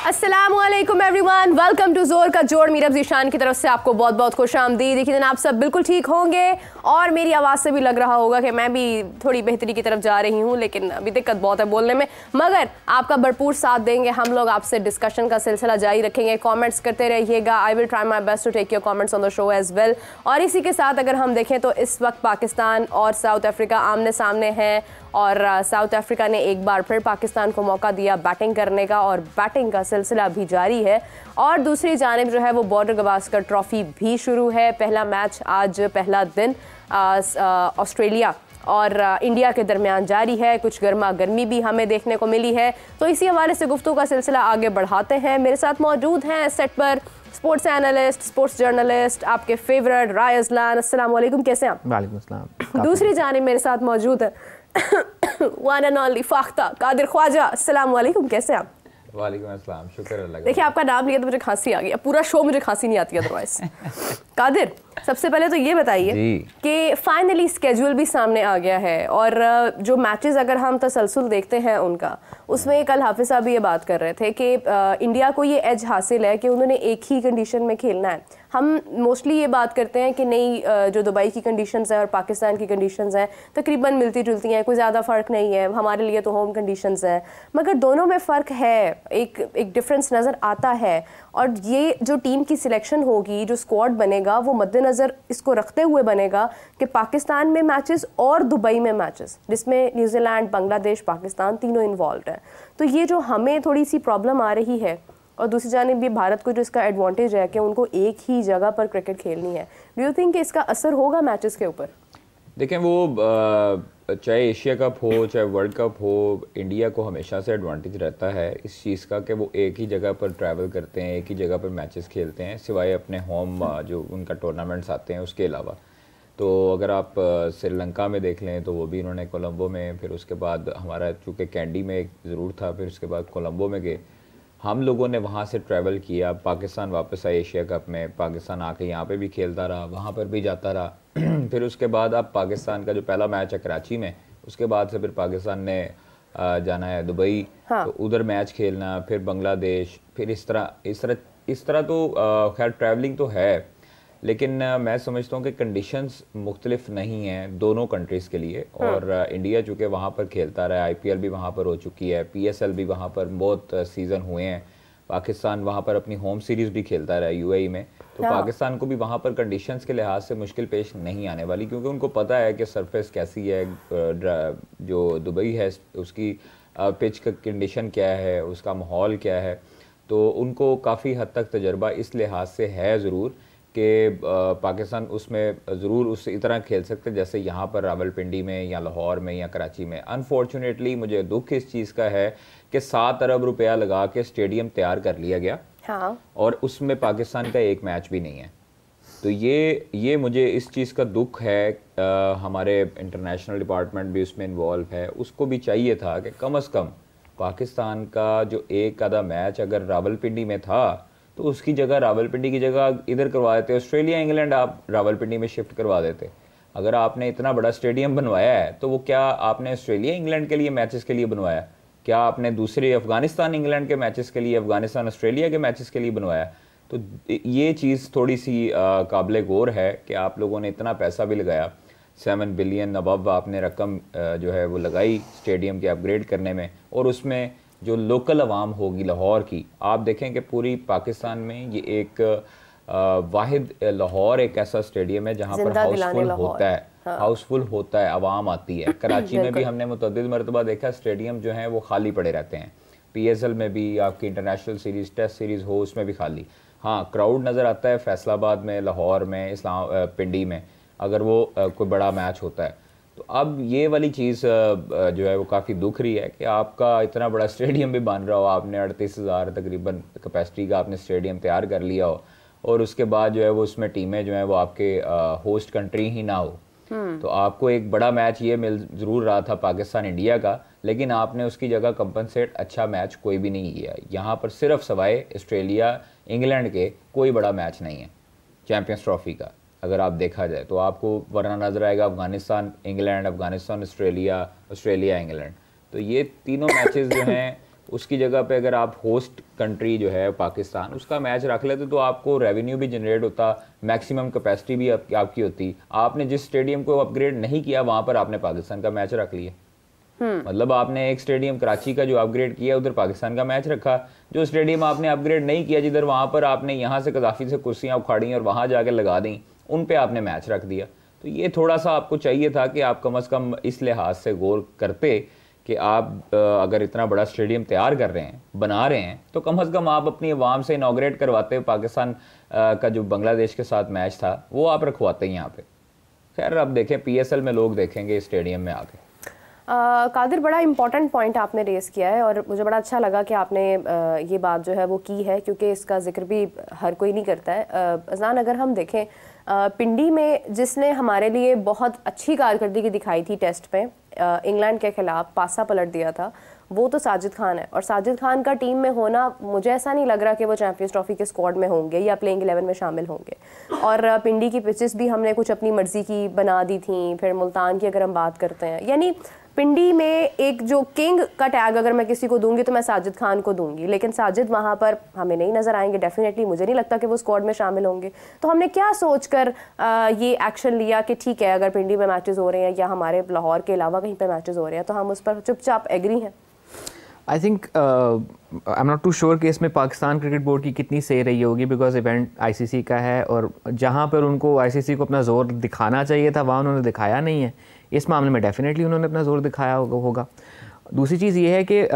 अस्सलामुअलैकुम everyone, welcome to जोर का जोड़। मीरब ज़ीशान की तरफ से आपको बहुत बहुत खुश आमदीद। यकीनन आप सब बिल्कुल ठीक होंगे और मेरी आवाज़ से भी लग रहा होगा कि मैं भी थोड़ी बेहतरी की तरफ जा रही हूँ, लेकिन अभी दिक्कत बहुत है बोलने में। मगर आपका भरपूर साथ देंगे, हम लोग आपसे डिस्कशन का सिलसिला जारी रखेंगे। कॉमेंट्स करते रहिएगा। I will try my best to take your comments on the show as well. और इसी के साथ अगर हम देखें तो इस वक्त पाकिस्तान और साउथ अफ्रीका आमने सामने हैं और साउथ अफ्रीका ने एक बार फिर पाकिस्तान को मौका दिया बैटिंग करने का और बैटिंग का सिलसिला भी जारी है। और दूसरी जानिब जो है वो बॉर्डर गवास्कर ट्रॉफी भी शुरू है। पहला मैच आज पहला दिन ऑस्ट्रेलिया और इंडिया के दरमियान जारी है। कुछ गर्मा गर्मी भी हमें देखने को मिली है, तो इसी हवाले से गुफ्तगू का सिलसिला आगे बढ़ाते हैं। मेरे साथ मौजूद हैं सेट पर स्पोर्ट्स एनालिस्ट, स्पोर्ट्स जर्नलिस्ट, आपके फेवरेट राय असलान। अस्सलाम वालेकुम, कैसे हैं आप? वालेकुम अस्सलाम। दूसरी जानिब मेरे साथ मौजूद है one and only Fakhta Qadir Khawaja. अस्सलाम वालेकुम, कैसे हैं आप? वालेकुम अस्सलाम, शुक्र अल्लाह का। देखिए आपका नाम लिया तो मुझे खांसी आ गई। अब पूरा शो मुझे खांसी नहीं आती अदरवाइज। कादिर, सबसे पहले तो ये बताइए कि फाइनली स्केड्यूल भी सामने आ गया है और जो मैचेस अगर हम तसलसल देखते हैं उनका, उसमें कल हाफिज साहब ये बात कर रहे थे कि इंडिया को ये एज हासिल है कि उन्होंने एक ही कंडीशन में खेलना है। हम मोस्टली ये बात करते हैं कि नहीं, जो दुबई की कंडीशंस हैं और पाकिस्तान की कंडीशंस हैं तकरीबन मिलती जुलती हैं, कोई ज़्यादा फ़र्क नहीं है। हमारे लिए तो होम कंडीशंस हैं, मगर दोनों में फ़र्क है, एक डिफरेंस नज़र आता है। और ये जो टीम की सिलेक्शन होगी, जो स्क्वाड बनेगा, वो मद्देनज़र इसको रखते हुए बनेगा कि पाकिस्तान में मैचेस और दुबई में मैचेस, जिसमें न्यूजीलैंड, बांग्लादेश, पाकिस्तान तीनों इन्वॉल्व हैं। तो ये जो हमें थोड़ी सी प्रॉब्लम आ रही है, और दूसरी जानिब भी भारत को जो इसका एडवांटेज है कि उनको एक ही जगह पर क्रिकेट खेलनी है, डू यू थिंक कि इसका असर होगा मैचेस के ऊपर? देखें, वो चाहे एशिया कप हो चाहे वर्ल्ड कप हो, इंडिया को हमेशा से एडवांटेज रहता है इस चीज़ का कि वो एक ही जगह पर ट्रैवल करते हैं, एक ही जगह पर मैचेस खेलते हैं, सिवाय अपने होम जो उनका टूर्नामेंट्स आते हैं उसके अलावा। तो अगर आप श्रीलंका में देख लें तो वो भी इन्होंने कोलंबो में, फिर उसके बाद हमारा चूँकि कैंडी में ज़रूर था, फिर उसके बाद कोलंबो में गए। हम लोगों ने वहाँ से ट्रैवल किया, पाकिस्तान वापस आए एशिया कप में, पाकिस्तान आके यहाँ पे भी खेलता रहा, वहाँ पर भी जाता रहा। फिर उसके बाद अब पाकिस्तान का जो पहला मैच है कराची में, उसके बाद से फिर पाकिस्तान ने जाना है दुबई। हाँ। तो उधर मैच खेलना, फिर बांग्लादेश, फिर इस तरह तो खैर ट्रैवलिंग तो है, लेकिन मैं समझता हूँ कि कंडीशंस मुख्तलिफ नहीं हैं दोनों कंट्रीज़ के लिए। और इंडिया चूँकि वहाँ पर खेलता रहा है, IPL भी वहाँ पर हो चुकी है, PSL भी वहाँ पर बहुत सीज़न हुए हैं, पाकिस्तान वहाँ पर अपनी होम सीरीज़ भी खेलता रहा है UAE में। तो पाकिस्तान को भी वहाँ पर कंडीशंस के लिहाज से मुश्किल पेश नहीं आने वाली, क्योंकि उनको पता है कि सरफेस कैसी है, जो दुबई है उसकी पिच का कंडीशन क्या है, उसका माहौल क्या है। तो उनको काफ़ी हद तक तजर्बा इस लिहाज से है ज़रूर कि पाकिस्तान उसमें ज़रूर उस तरह खेल सकते जैसे यहाँ पर रावलपिंडी में या लाहौर में या कराची में। अनफॉर्चुनेटली मुझे दुख इस चीज़ का है कि 7 अरब रुपया लगा के स्टेडियम तैयार कर लिया गया। हाँ। और उसमें पाकिस्तान का एक मैच भी नहीं है। तो ये मुझे इस चीज़ का दुख है। हमारे इंटरनेशनल डिपार्टमेंट भी उसमें इन्वॉल्व है, उसको भी चाहिए था कि कम अज़ कम पाकिस्तान का जो एक आधा मैच अगर रावलपिंडी में था तो उसकी जगह, रावलपिंडी की जगह इधर करवा देते, ऑस्ट्रेलिया इंग्लैंड आप रावलपिंडी में शिफ्ट करवा देते। अगर आपने इतना बड़ा स्टेडियम बनवाया है तो वो क्या आपने ऑस्ट्रेलिया इंग्लैंड के लिए मैचेस के लिए बनवाया? क्या आपने दूसरे अफगानिस्तान इंग्लैंड के मैचेस के लिए, अफगानिस्तान ऑस्ट्रेलिया के मैचेस के लिए बनवाया? तो ये चीज़ थोड़ी सी काबिल गौर है कि आप लोगों ने इतना पैसा भी लगाया, 7 बिलियन अबव आपने रकम जो है वो लगाई स्टेडियम के अपग्रेड करने में, और उसमें जो लोकल आवाम होगी लाहौर की, आप देखें कि पूरी पाकिस्तान में ये एक वाहिद लाहौर एक ऐसा स्टेडियम है जहाँ पर हाउसफुल होता है। हाँ। हाउसफुल होता है, आवाम आती है। कराची में भी हमने मुतअद्दिद मरतबा देखा स्टेडियम जो हैं वो खाली पड़े रहते हैं। PSL में भी, आपकी इंटरनेशनल सीरीज़, टेस्ट सीरीज़ हो, उसमें भी खाली। हाँ, क्राउड नज़र आता है फैसलाबाद में, लाहौर में, पिंडी में, अगर वो कोई बड़ा मैच होता है। तो अब ये वाली चीज़ जो है वो काफ़ी दुख रही है कि आपका इतना बड़ा स्टेडियम भी बन रहा हो, आपने 38,000 तकरीबन कैपेसिटी का आपने स्टेडियम तैयार कर लिया हो, और उसके बाद जो है वो उसमें टीमें जो हैं वो आपके होस्ट कंट्री ही ना हो। तो आपको एक बड़ा मैच ये मिल ज़रूर रहा था पाकिस्तान इंडिया का, लेकिन आपने उसकी जगह कंपनसेट अच्छा मैच कोई भी नहीं किया। यहाँ पर सिर्फ सवाए ऑस्ट्रेलिया इंग्लैंड के कोई बड़ा मैच नहीं है चैम्पियंस ट्रॉफी का। अगर आप देखा जाए तो आपको वरना नज़र आएगा Afghanistan England, Afghanistan Australia, Australia England. तो ये तीनों मैचेस जो हैं उसकी जगह पे अगर आप होस्ट कंट्री जो है पाकिस्तान उसका मैच रख लेते तो आपको रेवेन्यू भी जनरेट होता, मैक्सिमम कैपेसिटी भी आपकी होती। आपने जिस स्टेडियम को अपग्रेड नहीं किया वहाँ पर आपने पाकिस्तान का मैच रख लिया। मतलब आपने एक स्टेडियम कराची का जो अपग्रेड किया उधर पाकिस्तान का मैच रखा, जो स्टेडियम आपने अपग्रेड नहीं किया जिधर वहाँ पर आपने यहाँ से कदाफी से कुर्सियाँ उखाड़ी और वहाँ जाके लगा दी, उन पे आपने मैच रख दिया। तो ये थोड़ा सा आपको चाहिए था कि आप कम से कम इस लिहाज से गौर करते कि आप अगर इतना बड़ा स्टेडियम तैयार कर रहे हैं, बना रहे हैं, तो कम से कम आप अपनी आवाम से इनाग्रेट करवाते। पाकिस्तान का जो बांग्लादेश के साथ मैच था वो आप रखवाते हैं यहाँ पे। खैर अब देखें PSL में लोग देखेंगे स्टेडियम में आके। कादिर, बड़ा इंपॉर्टेंट पॉइंट आपने रेस किया है और मुझे बड़ा अच्छा लगा कि आपने ये बात जो है वो की है, क्योंकि इसका जिक्र भी हर कोई नहीं करता है। अज़ान, अगर हम देखें पिंडी में जिसने हमारे लिए बहुत अच्छी कारकर्दगी दिखाई थी टेस्ट पे, इंग्लैंड के खिलाफ पासा पलट दिया था, वो तो साजिद खान है। और साजिद खान का टीम में होना, मुझे ऐसा नहीं लग रहा कि वो चैंपियंस ट्रॉफी के स्क्वाड में होंगे या प्लेइंग 11 में शामिल होंगे। और पिंडी की पिचेस भी हमने कुछ अपनी मर्जी की बना दी थी। फिर मुल्तान की अगर हम बात करते हैं, यानी पिंडी में एक जो किंग का टैग अगर मैं किसी को दूंगी तो मैं साजिद खान को दूंगी, लेकिन साजिद वहाँ पर हमें नहीं नज़र आएंगे डेफिनेटली। मुझे नहीं लगता कि वो स्क्वाड में शामिल होंगे। तो हमने क्या सोचकर ये एक्शन लिया कि ठीक है, अगर पिंडी में मैचेस हो रहे हैं या हमारे लाहौर के अलावा कहीं पे मैचेस हो रहे हैं तो हम उस पर चुपचाप एग्री हैं। I think I am not too sure कि इसमें पाकिस्तान क्रिकेट बोर्ड की कितनी सही रही होगी, बिकॉज इवेंट ICC का है और जहाँ पर उनको ICC को अपना ज़ोर दिखाना चाहिए था वहाँ उन्होंने दिखाया नहीं है। इस मामले में डेफिनेटली उन्होंने अपना ज़ोर दिखाया होगा। दूसरी चीज़ ये है कि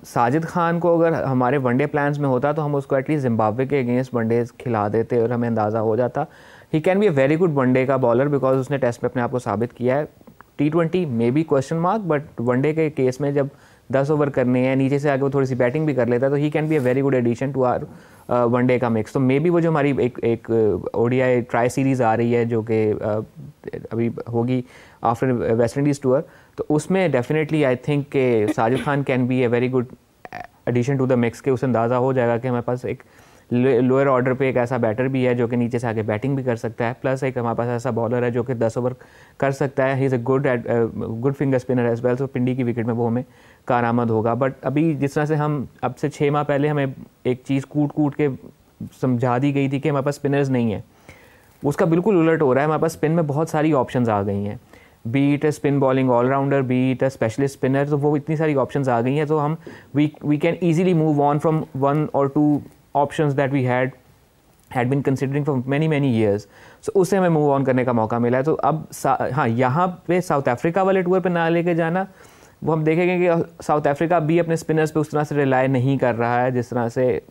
साजिद खान को अगर हमारे वनडे प्लान्स में होता तो हम उसको एटलीस्ट जिम्बाब्वे के अगेंस्ट वनडे खिला देते और हमें अंदाज़ा हो जाता। ही can be a very good one day का बॉलर, बिकॉज उसने टेस्ट में अपने आप को साबित किया है। T20 में भी क्वेश्चन मार्क, बट वनडे के केस में जब 10 ओवर करने हैं, नीचे से आगे वो थोड़ी सी बैटिंग भी कर लेता है, तो he can be a very good addition to our one day का मिक्स। तो मे बी वो जो हमारी एक ODI ट्राई सीरीज़ आ रही है जो कि अभी होगी आफ्टर वेस्ट इंडीज़ टूर, तो उसमें डेफिनेटली आई थिंक कि Sajid Khan can be a very good addition to the mix, के उसे अंदाज़ा हो जाएगा कि हमारे पास एक लोअर ऑर्डर पे एक ऐसा बैटर भी है जो कि नीचे से आके बैटिंग भी कर सकता है, प्लस एक हमारे पास ऐसा बॉलर है जो कि 10 ओवर कर सकता है। He is a good finger spinner as well. So Pindi की विकेट में वो हमें कारआमद होगा। बट अभी जिस तरह से हम अब से 6 माह पहले हमें एक चीज़ कूट के समझा दी गई थी कि हमारे पास स्पिनर्स नहीं है, उसका बिल्कुल उलट हो रहा है। हमारे पास स्पिन में बहुत सारी ऑप्शंस आ गई हैं, be it spin bowling allrounder, be it specialist spinner, तो वो इतनी सारी ऑप्शंस आ गई हैं। तो हम we can easily move on from 1 or 2 options that we had been considering for many years. So उससे हमें मूव ऑन करने का मौका मिला है। तो अब हाँ, यहाँ पे साउथ अफ्रीका वाले टूर पे ना लेके जाना, वो हम देखेंगे कि साउथ अफ्रीका भी अपने स्पिनर्स पे उस तरह से रिलाई नहीं कर रहा है जिस तरह से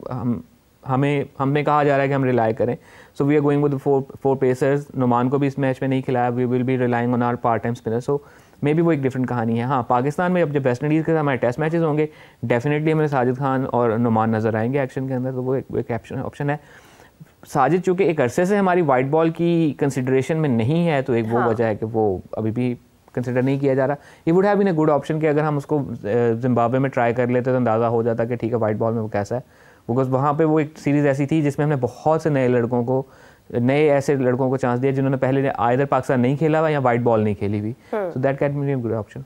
हमें कहा जा रहा है कि हम रिलाई करें। So we are going with 4 pacers. Nauman को भी इस मैच में नहीं खिलाया, we will be relying on our part time spinner. So maybe वो एक डिफरेंट कहानी है। हाँ, पाकिस्तान में अब जब वेस्ट इंडीज़ के साथ हमारे टेस्ट मैचेस होंगे, डेफिनेटली हमें साजिद खान और नुमान नज़र आएंगे एक्शन के अंदर, तो वो एक ऑप्शन है। साजिद चूँकि एक अरसे से हमारी वाइट बॉल की कंसिडरेशन में नहीं है, तो एक वो वजह है कि वो अभी भी कंसिडर नहीं किया जा रहा। He would have been a good option कि अगर हम उसको जिम्बाब्वे में ट्राई कर लेते तो अंदाज़ा हो जाता कि ठीक है वाइट बॉल में वो कैसा है, बिकॉज वहाँ पे वो एक सीरीज़ ऐसी थी जिसमें हमने बहुत से नए ऐसे लड़कों को चांस दिया जिन्होंने पहले आइदर पाकिस्तान नहीं खेला हुआ या वाइट बॉल नहीं खेली हुई। So that can be a good option.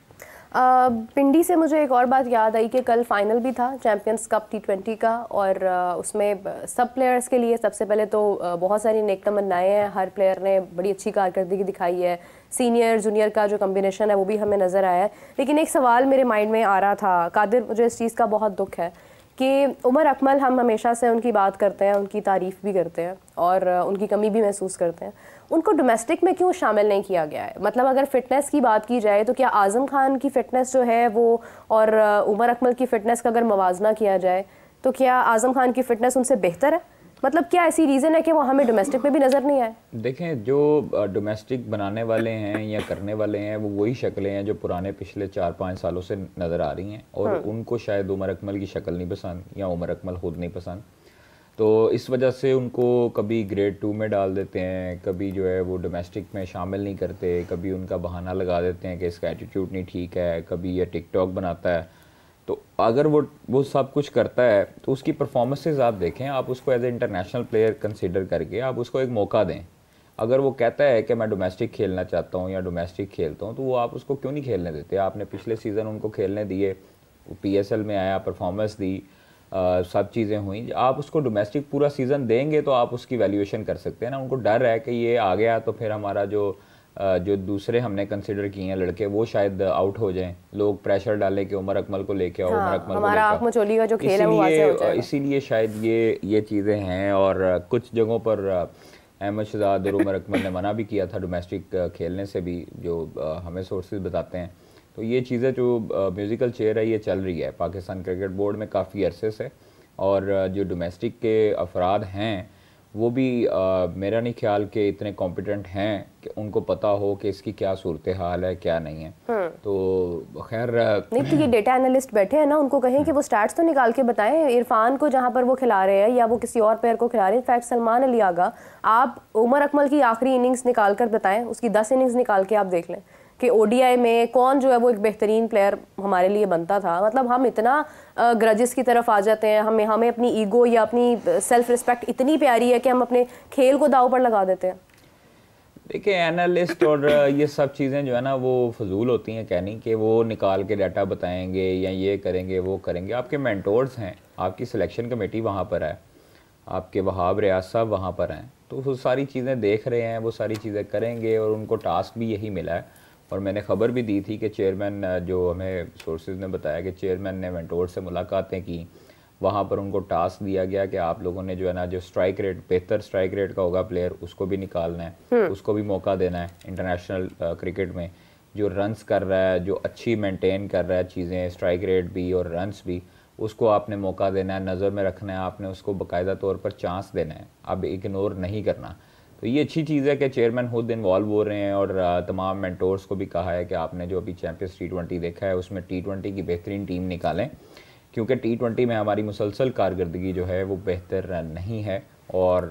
Pindi से मुझे एक और बात याद आई कि कल फाइनल भी था चैंपियंस कप T20 का, और उसमें सब प्लेयर्स के लिए सबसे पहले तो बहुत सारी नेक तमन्नाएं हैं। हर प्लेयर ने बड़ी अच्छी कारकर्दगी दिखाई है, सीनियर जूनियर का जो कम्बिनेशन है वो भी हमें नज़र आया है। लेकिन एक सवाल मेरे माइंड में आ रहा था कादिर, मुझे इस चीज़ का बहुत दुख है कि उमर अकमल, हम हमेशा से उनकी बात करते हैं, उनकी तारीफ़ भी करते हैं और उनकी कमी भी महसूस करते हैं, उनको डोमेस्टिक में क्यों शामिल नहीं किया गया है? मतलब अगर फ़िटनेस की बात की जाए तो क्या आज़म खान की फ़िटनेस जो है वो और उमर अकमल की फ़िटनेस का अगर मवाजना किया जाए तो क्या आज़म खान की फ़िटनेस उनसे बेहतर है? मतलब क्या ऐसी रीज़न है कि वो हमें डोमेस्टिक में भी नज़र नहीं आए? देखें, जो डोमेस्टिक बनाने वाले हैं या करने वाले हैं वो वही शक्लें हैं जो पुराने पिछले 4-5 सालों से नज़र आ रही हैं, और उनको शायद उमर अकमल की शक्ल नहीं पसंद या उमर अकमल खुद नहीं पसंद। तो इस वजह से उनको कभी ग्रेड 2 में डाल देते हैं, कभी जो है वो डोमेस्टिक में शामिल नहीं करते, कभी उनका बहाना लगा देते हैं कि इसका एटीट्यूड नहीं ठीक है, कभी ये टिकटॉक बनाता है। तो अगर वो सब कुछ करता है तो उसकी परफॉर्मेंसेस आप देखें, आप उसको as a international player consider करके आप उसको एक मौका दें। अगर वो कहता है कि मैं डोमेस्टिक खेलना चाहता हूँ या डोमेस्टिक खेलता हूँ, तो वो आप उसको क्यों नहीं खेलने देते? आपने पिछले सीज़न उनको खेलने दिए, PSL में आया, परफॉर्मेंस दी, सब चीज़ें हुई। आप उसको डोमेस्टिक पूरा सीज़न देंगे तो आप उसकी वैल्यूएशन कर सकते हैं ना। उनको डर है कि ये आ गया तो फिर हमारा जो दूसरे हमने कंसिडर किए हैं लड़के वो शायद आउट हो जाएं, लोग प्रेशर डालें कि उमर अकमल को लेके आओ, उमर अकमल को लेके आओ। मचोली का जो खेल है वो वाज़ेह हो जाएगा। इसीलिए शायद ये चीज़ें हैं। और कुछ जगहों पर अहमद शहजाद और उमर अकमल ने मना भी किया था डोमेस्टिक खेलने से भी, जो हमें सोर्सेज बताते हैं। तो ये चीज़ें जो म्यूज़िकल चेयर है ये चल रही है पाकिस्तान क्रिकेट बोर्ड में काफ़ी अरसे से। और जो डोमेस्टिक के अफराद हैं वो भी मेरा नहीं ख्याल कि इतने कॉम्पिटेंट हैं कि उनको पता हो कि इसकी क्या सूरत हाल है क्या नहीं है। तो खैर नहीं, तो ये डेटा एनालिस्ट बैठे हैं ना, उनको कहें कि वो स्टैट्स तो निकाल के बताएं। इरफान को जहाँ पर वो खिला रहे हैं या वो किसी और प्लेयर को खिला रहे हैं, इनफैक्ट सलमान अली आगा, आप उमर अकमल की आखिरी इनिंग्स निकाल कर बताएं, उसकी 10 इनिंग्स निकाल के आप देख लें कि ODI में कौन जो है वो एक बेहतरीन प्लेयर हमारे लिए बनता था। मतलब हम इतना ग्रजेस की तरफ आ जाते हैं, हमें अपनी ईगो या अपनी सेल्फ रिस्पेक्ट इतनी प्यारी है कि हम अपने खेल को दाव पर लगा देते हैं। देखिए एनालिस्ट और ये सब चीज़ें जो है ना वो फजूल होती हैं कहनी कि वो निकाल के डाटा बताएंगे या ये करेंगे वो करेंगे। आपके मेंटोर्स हैं, आपकी सिलेक्शन कमेटी वहाँ पर है, आपके वहाब रियाज साहब वहाँ पर हैं, तो वो सारी चीज़ें देख रहे हैं, वो सारी चीज़ें करेंगे और उनको टास्क भी यही मिला है। और मैंने खबर भी दी थी कि चेयरमैन, जो हमें सोर्सेज ने बताया कि चेयरमैन ने मेंटोर से मुलाकातें की, वहाँ पर उनको टास्क दिया गया कि आप लोगों ने जो है ना जो स्ट्राइक रेट, बेहतर स्ट्राइक रेट का होगा प्लेयर, उसको भी निकालना है, उसको भी मौका देना है इंटरनेशनल क्रिकेट में। जो रन्स कर रहा है, जो अच्छी मेंटेन कर रहा है चीज़ें, स्ट्राइक रेट भी और रन्स भी, उसको आपने मौका देना है, नज़र में रखना है, आपने उसको बाकायदा तौर पर चांस देना है, अब इग्नोर नहीं करना। तो ये अच्छी चीज़ है कि चेयरमैन खुद इन्वॉल्व हो रहे हैं और तमाम मेंटोर्स को भी कहा है कि आपने जो अभी चैंपियंस T20 देखा है उसमें T20 की बेहतरीन टीम निकालें, क्योंकि T20 में हमारी मुसलसल कारकर्दगी जो है वो बेहतर नहीं है और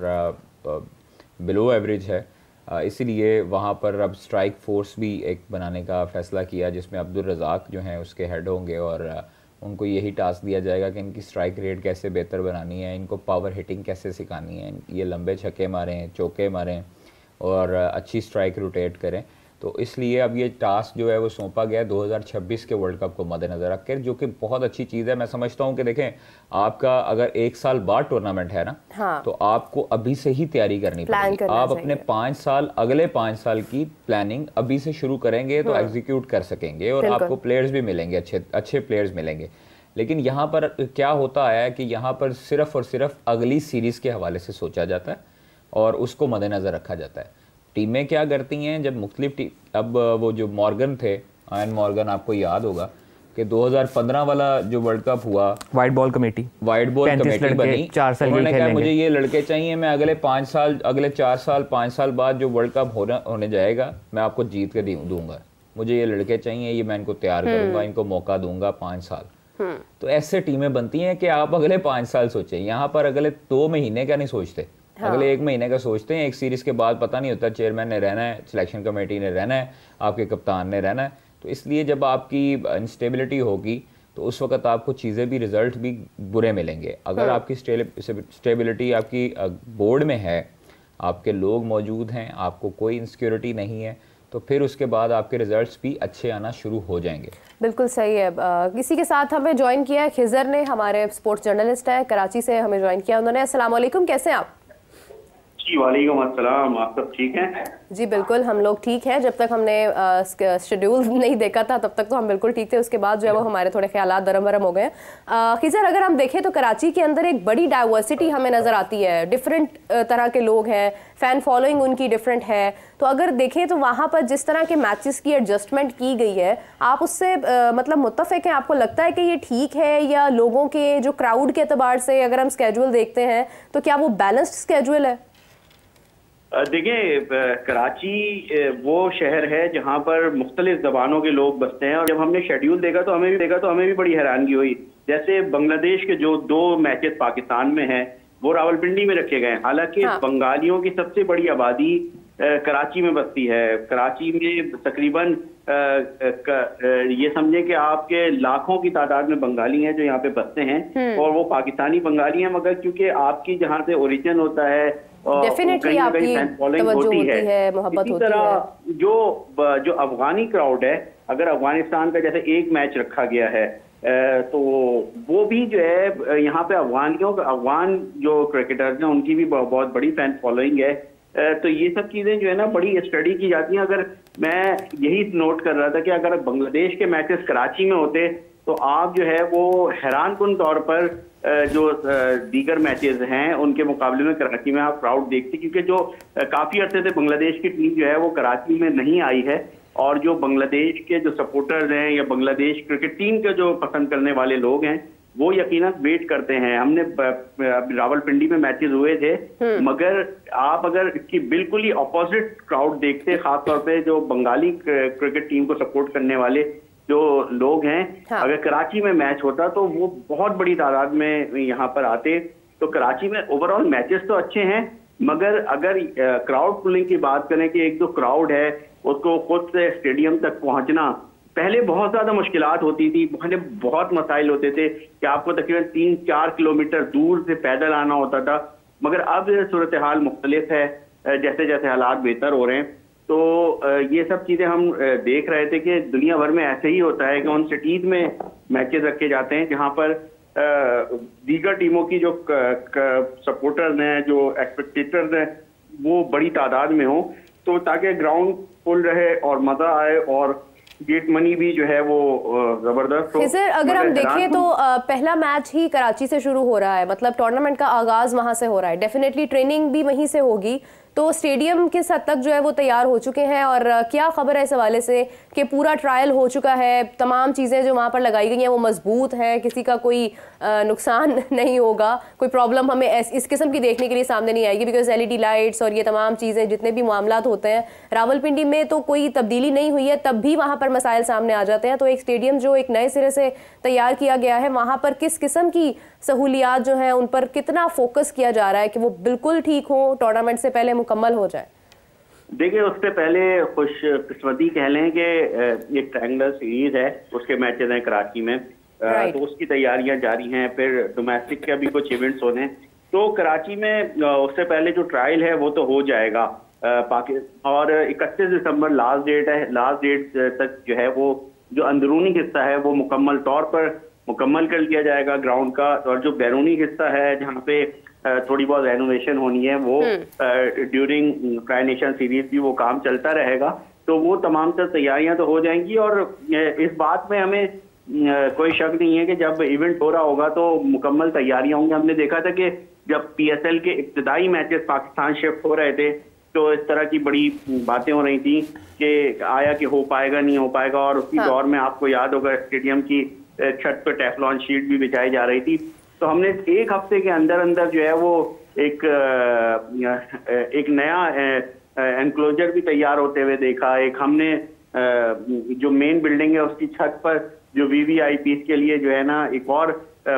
बिलो एवरेज है। इसीलिए वहाँ पर अब स्ट्राइक फोर्स भी एक बनाने का फ़ैसला किया जिसमें अब्दुल रज़ाक जो हैं उसके हेड होंगे और उनको यही टास्क दिया जाएगा कि इनकी स्ट्राइक रेट कैसे बेहतर बनानी है, इनको पावर हिटिंग कैसे सिखानी है, ये लंबे छक्के मारें, चौके मारें और अच्छी स्ट्राइक रोटेट करें। तो इसलिए अब ये टास्क जो है वो सौंपा गया 2026 के वर्ल्ड कप को मद्देनज़र रखकर, जो कि बहुत अच्छी चीज़ है। मैं समझता हूँ कि देखें, आपका अगर 1 साल बाद टूर्नामेंट है ना, हाँ, तो आपको अभी से ही तैयारी करनी पड़ेगी। आप अपने 5 साल, अगले 5 साल की प्लानिंग अभी से शुरू करेंगे तो एग्जीक्यूट कर सकेंगे और आपको प्लेयर्स भी मिलेंगे, अच्छे प्लेयर्स मिलेंगे। लेकिन यहाँ पर क्या होता है कि यहाँ पर सिर्फ और सिर्फ अगली सीरीज़ के हवाले से सोचा जाता है और उसको मद्देनज़र रखा जाता है। टीमें क्या करती हैं, जब मुख्तलिफ अब वो जो मॉर्गन थे, आयन मॉर्गन, आपको याद होगा कि 2015 वाला जो वर्ल्ड कप हुआ, वाइट बॉल कमेटी बनी, 4 साल उन्होंने कहा मुझे ये लड़के चाहिए, मैं अगले 5 साल, अगले 4 साल 5 साल बाद जो वर्ल्ड कप होने जाएगा मैं आपको जीत के दूंगा, मुझे ये लड़के चाहिए, ये मैं इनको तैयार करूंगा, इनको मौका दूंगा 5 साल। तो ऐसे टीमें बनती हैं कि आप अगले 5 साल सोचें। यहाँ पर अगले 2 महीने का नहीं सोचते, अगले 1 महीने का सोचते हैं। एक सीरीज के बाद पता नहीं होता चेयरमैन ने रहना है, सिलेक्शन कमेटी ने रहना है, आपके कप्तान ने रहना है। तो इसलिए जब आपकी इंस्टेबिलिटी होगी तो उस वक्त आपको चीज़ें भी, रिजल्ट भी बुरे मिलेंगे। अगर आपकी स्टेबिलिटी आपकी बोर्ड में है, आपके लोग मौजूद हैं, आपको कोई इनसिक्योरिटी नहीं है, तो फिर उसके बाद आपके रिजल्ट्स भी अच्छे आना शुरू हो जाएंगे। बिल्कुल सही है। किसी के साथ हमें ज्वाइन किया है, खिजर ने, हमारे स्पोर्ट्स जर्नलिस्ट हैं, कराची से हमें ज्वाइन किया उन्होंने। अस्सलाम वालेकुम, कैसे हैं आप? जी वालेकुम अस्सलाम, आप सब ठीक हैं? जी बिल्कुल, हम लोग ठीक हैं। जब तक हमने शेड्यूल नहीं देखा था तब तक तो हम बिल्कुल ठीक थे, उसके बाद जो है वो हमारे थोड़े ख्यालात दरम बरम हो गए। खिजर, अगर हम देखें तो कराची के अंदर एक बड़ी डाइवर्सिटी हमें नज़र आती है, डिफरेंट तरह के लोग हैं, फ़ैन फॉलोइंग उनकी डिफरेंट है। तो अगर देखें तो वहाँ पर जिस तरह के मैचेस की एडजस्टमेंट की गई है, आप उससे मतलब मुत्तफ़िक हैं? आपको लगता है कि ये ठीक है, या लोगों के जो क्राउड के अतबार से अगर हम स्केड्यूल देखते हैं तो क्या वो बैलेंस्ड स्केड्यूल है? देखिए, कराची वो शहर है जहाँ पर मुख्तलिफ ज़बानों के लोग बसते हैं, और जब हमने शेड्यूल देखा तो हमें भी बड़ी हैरानगी हुई। जैसे बांग्लादेश के जो 2 मैचेस पाकिस्तान में हैं वो रावलपिंडी में रखे गए, हालांकि बंगालियों की सबसे बड़ी आबादी कराची में बसती है। कराची में तकरीबन ये समझे कि आपके लाखों की तादाद में बंगाली हैं जो यहाँ पे बसते हैं, और वो पाकिस्तानी बंगाली हैं, मगर क्योंकि आपकी जहाँ से ओरिजिन होता है, डेफिनेटली आपकी तवज्जो होती है, मोहब्बत होती है। जो अफगानी क्राउड है, अगर अफगानिस्तान का जैसे एक मैच रखा गया है तो वो भी जो है यहाँ पे अफगान जो क्रिकेटर्स हैं उनकी भी बहुत बड़ी फैन फॉलोइंग है। तो ये सब चीजें जो है ना बड़ी स्टडी की जाती हैं। अगर मैं यही नोट कर रहा था कि अगर बांग्लादेश के मैचेस कराची में होते तो आप जो है वो हैरानकुन तौर पर जो दीगर मैचेस हैं उनके मुकाबले में कराची में आप क्राउड देखते, क्योंकि जो काफी अरसे से बांग्लादेश की टीम जो है वो कराची में नहीं आई है और जो बांग्लादेश के जो सपोर्टर्स हैं या बांग्लादेश क्रिकेट टीम के जो पसंद करने वाले लोग हैं वो यकीनन वेट करते हैं। हमने रावलपिंडी में मैचेस हुए थे, मगर आप अगर इसकी बिल्कुल ही अपोजिट क्राउड देखते, खासतौर पे जो बंगाली क्रिकेट टीम को सपोर्ट करने वाले जो लोग हैं, हाँ। अगर कराची में मैच होता तो वो बहुत बड़ी तादाद में यहाँ पर आते। तो कराची में ओवरऑल मैचेस तो अच्छे हैं, मगर अगर क्राउड पुलिंग की बात करें कि एक जो क्राउड है उसको खुद से स्टेडियम तक पहुंचना, पहले बहुत ज्यादा मुश्किलात होती थी, पहले बहुत मसाइल होते थे कि आपको तकरीबन 3-4 किलोमीटर दूर से पैदल आना होता था। मगर अब सूरत हाल मुख्तलिफ है, जैसे जैसे हालात बेहतर हो रहे हैं। तो ये सब चीजें हम देख रहे थे कि दुनिया भर में ऐसे ही होता है कि उन सिटीज में मैचेस रखे जाते हैं जहां पर दीगर टीमों की जो सपोर्टर्स हैं, जो एक्सपेक्टेटर्स हैं, वो बड़ी तादाद में हो, तो ताकि ग्राउंड फुल रहे और मजा आए और गेट मनी भी जो है वो जबरदस्त हो। सर अगर हम देखें तो पहला मैच ही कराची से शुरू हो रहा है, मतलब टूर्नामेंट का आगाज वहां से हो रहा है, डेफिनेटली ट्रेनिंग भी वहीं से होगी, तो स्टेडियम किस हद तक जो है वो तैयार हो चुके हैं और क्या खबर है इस हवाले से कि पूरा ट्रायल हो चुका है, तमाम चीज़ें जो वहाँ पर लगाई गई हैं वो मजबूत हैं, किसी का कोई नुकसान नहीं होगा, कोई प्रॉब्लम हमें इस किस्म की देखने के लिए सामने नहीं आएगी, बिकॉज LED लाइट्स और ये तमाम चीज़ें जितने भी मामलात होते हैं रावलपिंडी में तो कोई तब्दीली नहीं हुई है, तब भी वहाँ पर मसाइल सामने आ जाते हैं। तो एक स्टेडियम जो एक नए सिरे से तैयार किया गया है, वहाँ पर किस किस्म की सहूलियात जो हैं उन पर कितना फोकस किया जा रहा है कि वो बिल्कुल ठीक हो, टूर्नामेंट से पहले मुकम्मल हो जाए? देखिए, उससे पहले खुशकिस्मती कह लें कि एक ट्रायंगुलर सीरीज है, उसके मैचेस हैं कराची में, तो उसकी तैयारियां जारी हैं। फिर डोमेस्टिक के भी कुछ इवेंट्स होने, तो कराची में उससे पहले जो ट्रायल है वो तो हो जाएगा और 31 दिसंबर लास्ट डेट है। लास्ट डेट तक जो है वो जो अंदरूनी हिस्सा है वो मुकम्मल तौर पर मुकम्मल कर लिया जाएगा ग्राउंड का, और जो बैरूनी हिस्सा है जहाँ पे थोड़ी बहुत रेनोवेशन होनी है वो ड्यूरिंग ट्राई नेशन सीरीज भी वो काम चलता रहेगा। तो वो तमाम तर तैयारियां तो हो जाएंगी और इस बात में हमें कोई शक नहीं है कि जब इवेंट हो रहा होगा तो मुकम्मल तैयारियां होंगी। हमने देखा था कि जब PSL के इब्तदाई मैचेस पाकिस्तान शिफ्ट हो रहे थे तो इस तरह की बड़ी बातें हो रही थी कि आया कि हो पाएगा नहीं हो पाएगा, और उसी दौर में आपको याद होगा स्टेडियम की छत पर टेफ्लॉन शीट भी बिछाई जा रही थी। तो हमने एक हफ्ते के अंदर अंदर जो है वो एक नया एनक्लोजर भी तैयार होते हुए देखा। एक हमने जो मेन बिल्डिंग है उसकी छत पर जो VVIPs के लिए जो है ना एक और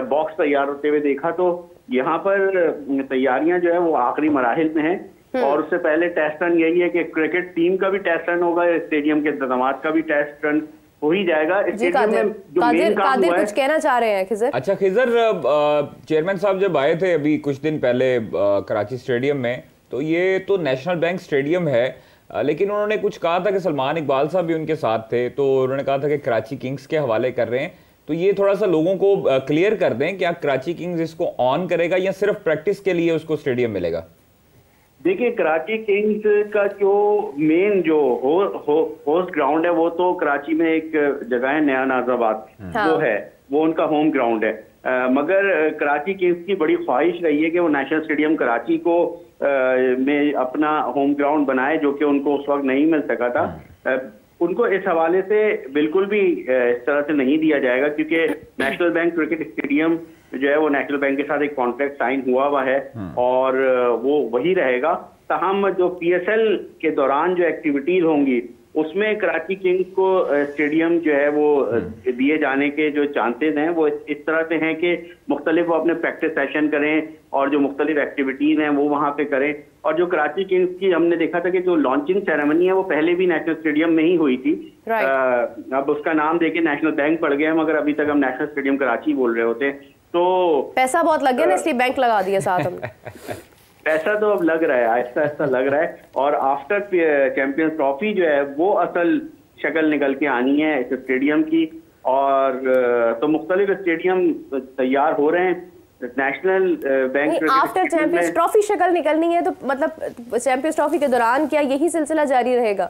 बॉक्स तैयार होते हुए देखा। तो यहाँ पर तैयारियां जो है वो आखिरी मराहिल में है, और उससे पहले टेस्ट रन यही है कि क्रिकेट टीम का भी टेस्ट रन होगा, स्टेडियम के इंतजाम का भी टेस्ट रन हो ही जाएगा। स्टेडियम में जो मेन काम हुआ है, कुछ कहना चाह रहे हैं खिजर? अच्छा खिजर, चेयरमैन साहब जब आए थे अभी कुछ दिन पहले कराची स्टेडियम में, तो ये तो नेशनल बैंक स्टेडियम है, लेकिन उन्होंने कुछ कहा था कि सलमान इकबाल साहब भी उनके साथ थे, तो उन्होंने कहा था कि कराची किंग्स के हवाले कर रहे हैं। तो ये थोड़ा सा लोगों को क्लियर कर दें, क्या कराची किंग्स इसको ऑन करेगा या सिर्फ प्रैक्टिस के लिए उसको स्टेडियम मिलेगा? देखिए, कराची किंग्स का जो मेन जो होस्ट ग्राउंड है वो तो कराची में एक जगह है नया नाजाबाद, वो है, वो उनका होम ग्राउंड है। मगर कराची किंग्स की बड़ी ख्वाहिश रही है कि वो नेशनल स्टेडियम कराची को में अपना होम ग्राउंड बनाए, जो कि उनको उस वक्त नहीं मिल सका था। उनको इस हवाले से बिल्कुल भी इस तरह से नहीं दिया जाएगा, क्योंकि नेशनल बैंक क्रिकेट स्टेडियम जो है वो नेशनल बैंक के साथ एक कॉन्ट्रैक्ट साइन हुआ है और वो वही रहेगा। तहम जो PSL के दौरान जो एक्टिविटीज होंगी उसमें कराची किंग्स को स्टेडियम जो है वो दिए जाने के जो चांसेस हैं वो इस तरह से हैं कि मुख्तलिफ वो अपने प्रैक्टिस सेशन करें और जो मुख्तलिफ एक्टिविटीज हैं वो वहाँ पे करें। और जो कराची किंग्स की हमने देखा था कि जो लॉन्चिंग सेरेमनी है वो पहले भी नेशनल स्टेडियम में ही हुई थी। अब उसका नाम देके नेशनल बैंक पड़ गया, मगर अभी तक हम नेशनल स्टेडियम कराची बोल रहे होते। तो पैसा बहुत लग गया ना, इसलिए बैंक लगा दिया साथ हमने। पैसा तो अब लग रहा है, आहिस्ता आहिस्ता लग रहा है, और आफ्टर चैंपियंस ट्रॉफी जो है वो असल शक्ल निकल के आनी है इस स्टेडियम की। और तो मुख्तलिफ स्टेडियम तैयार हो रहे हैं। National bank after champions trophy शक्ल निकलनी है, तो मतलब चैंपियंस ट्रॉफी के दौरान क्या यही सिलसिला जारी रहेगा?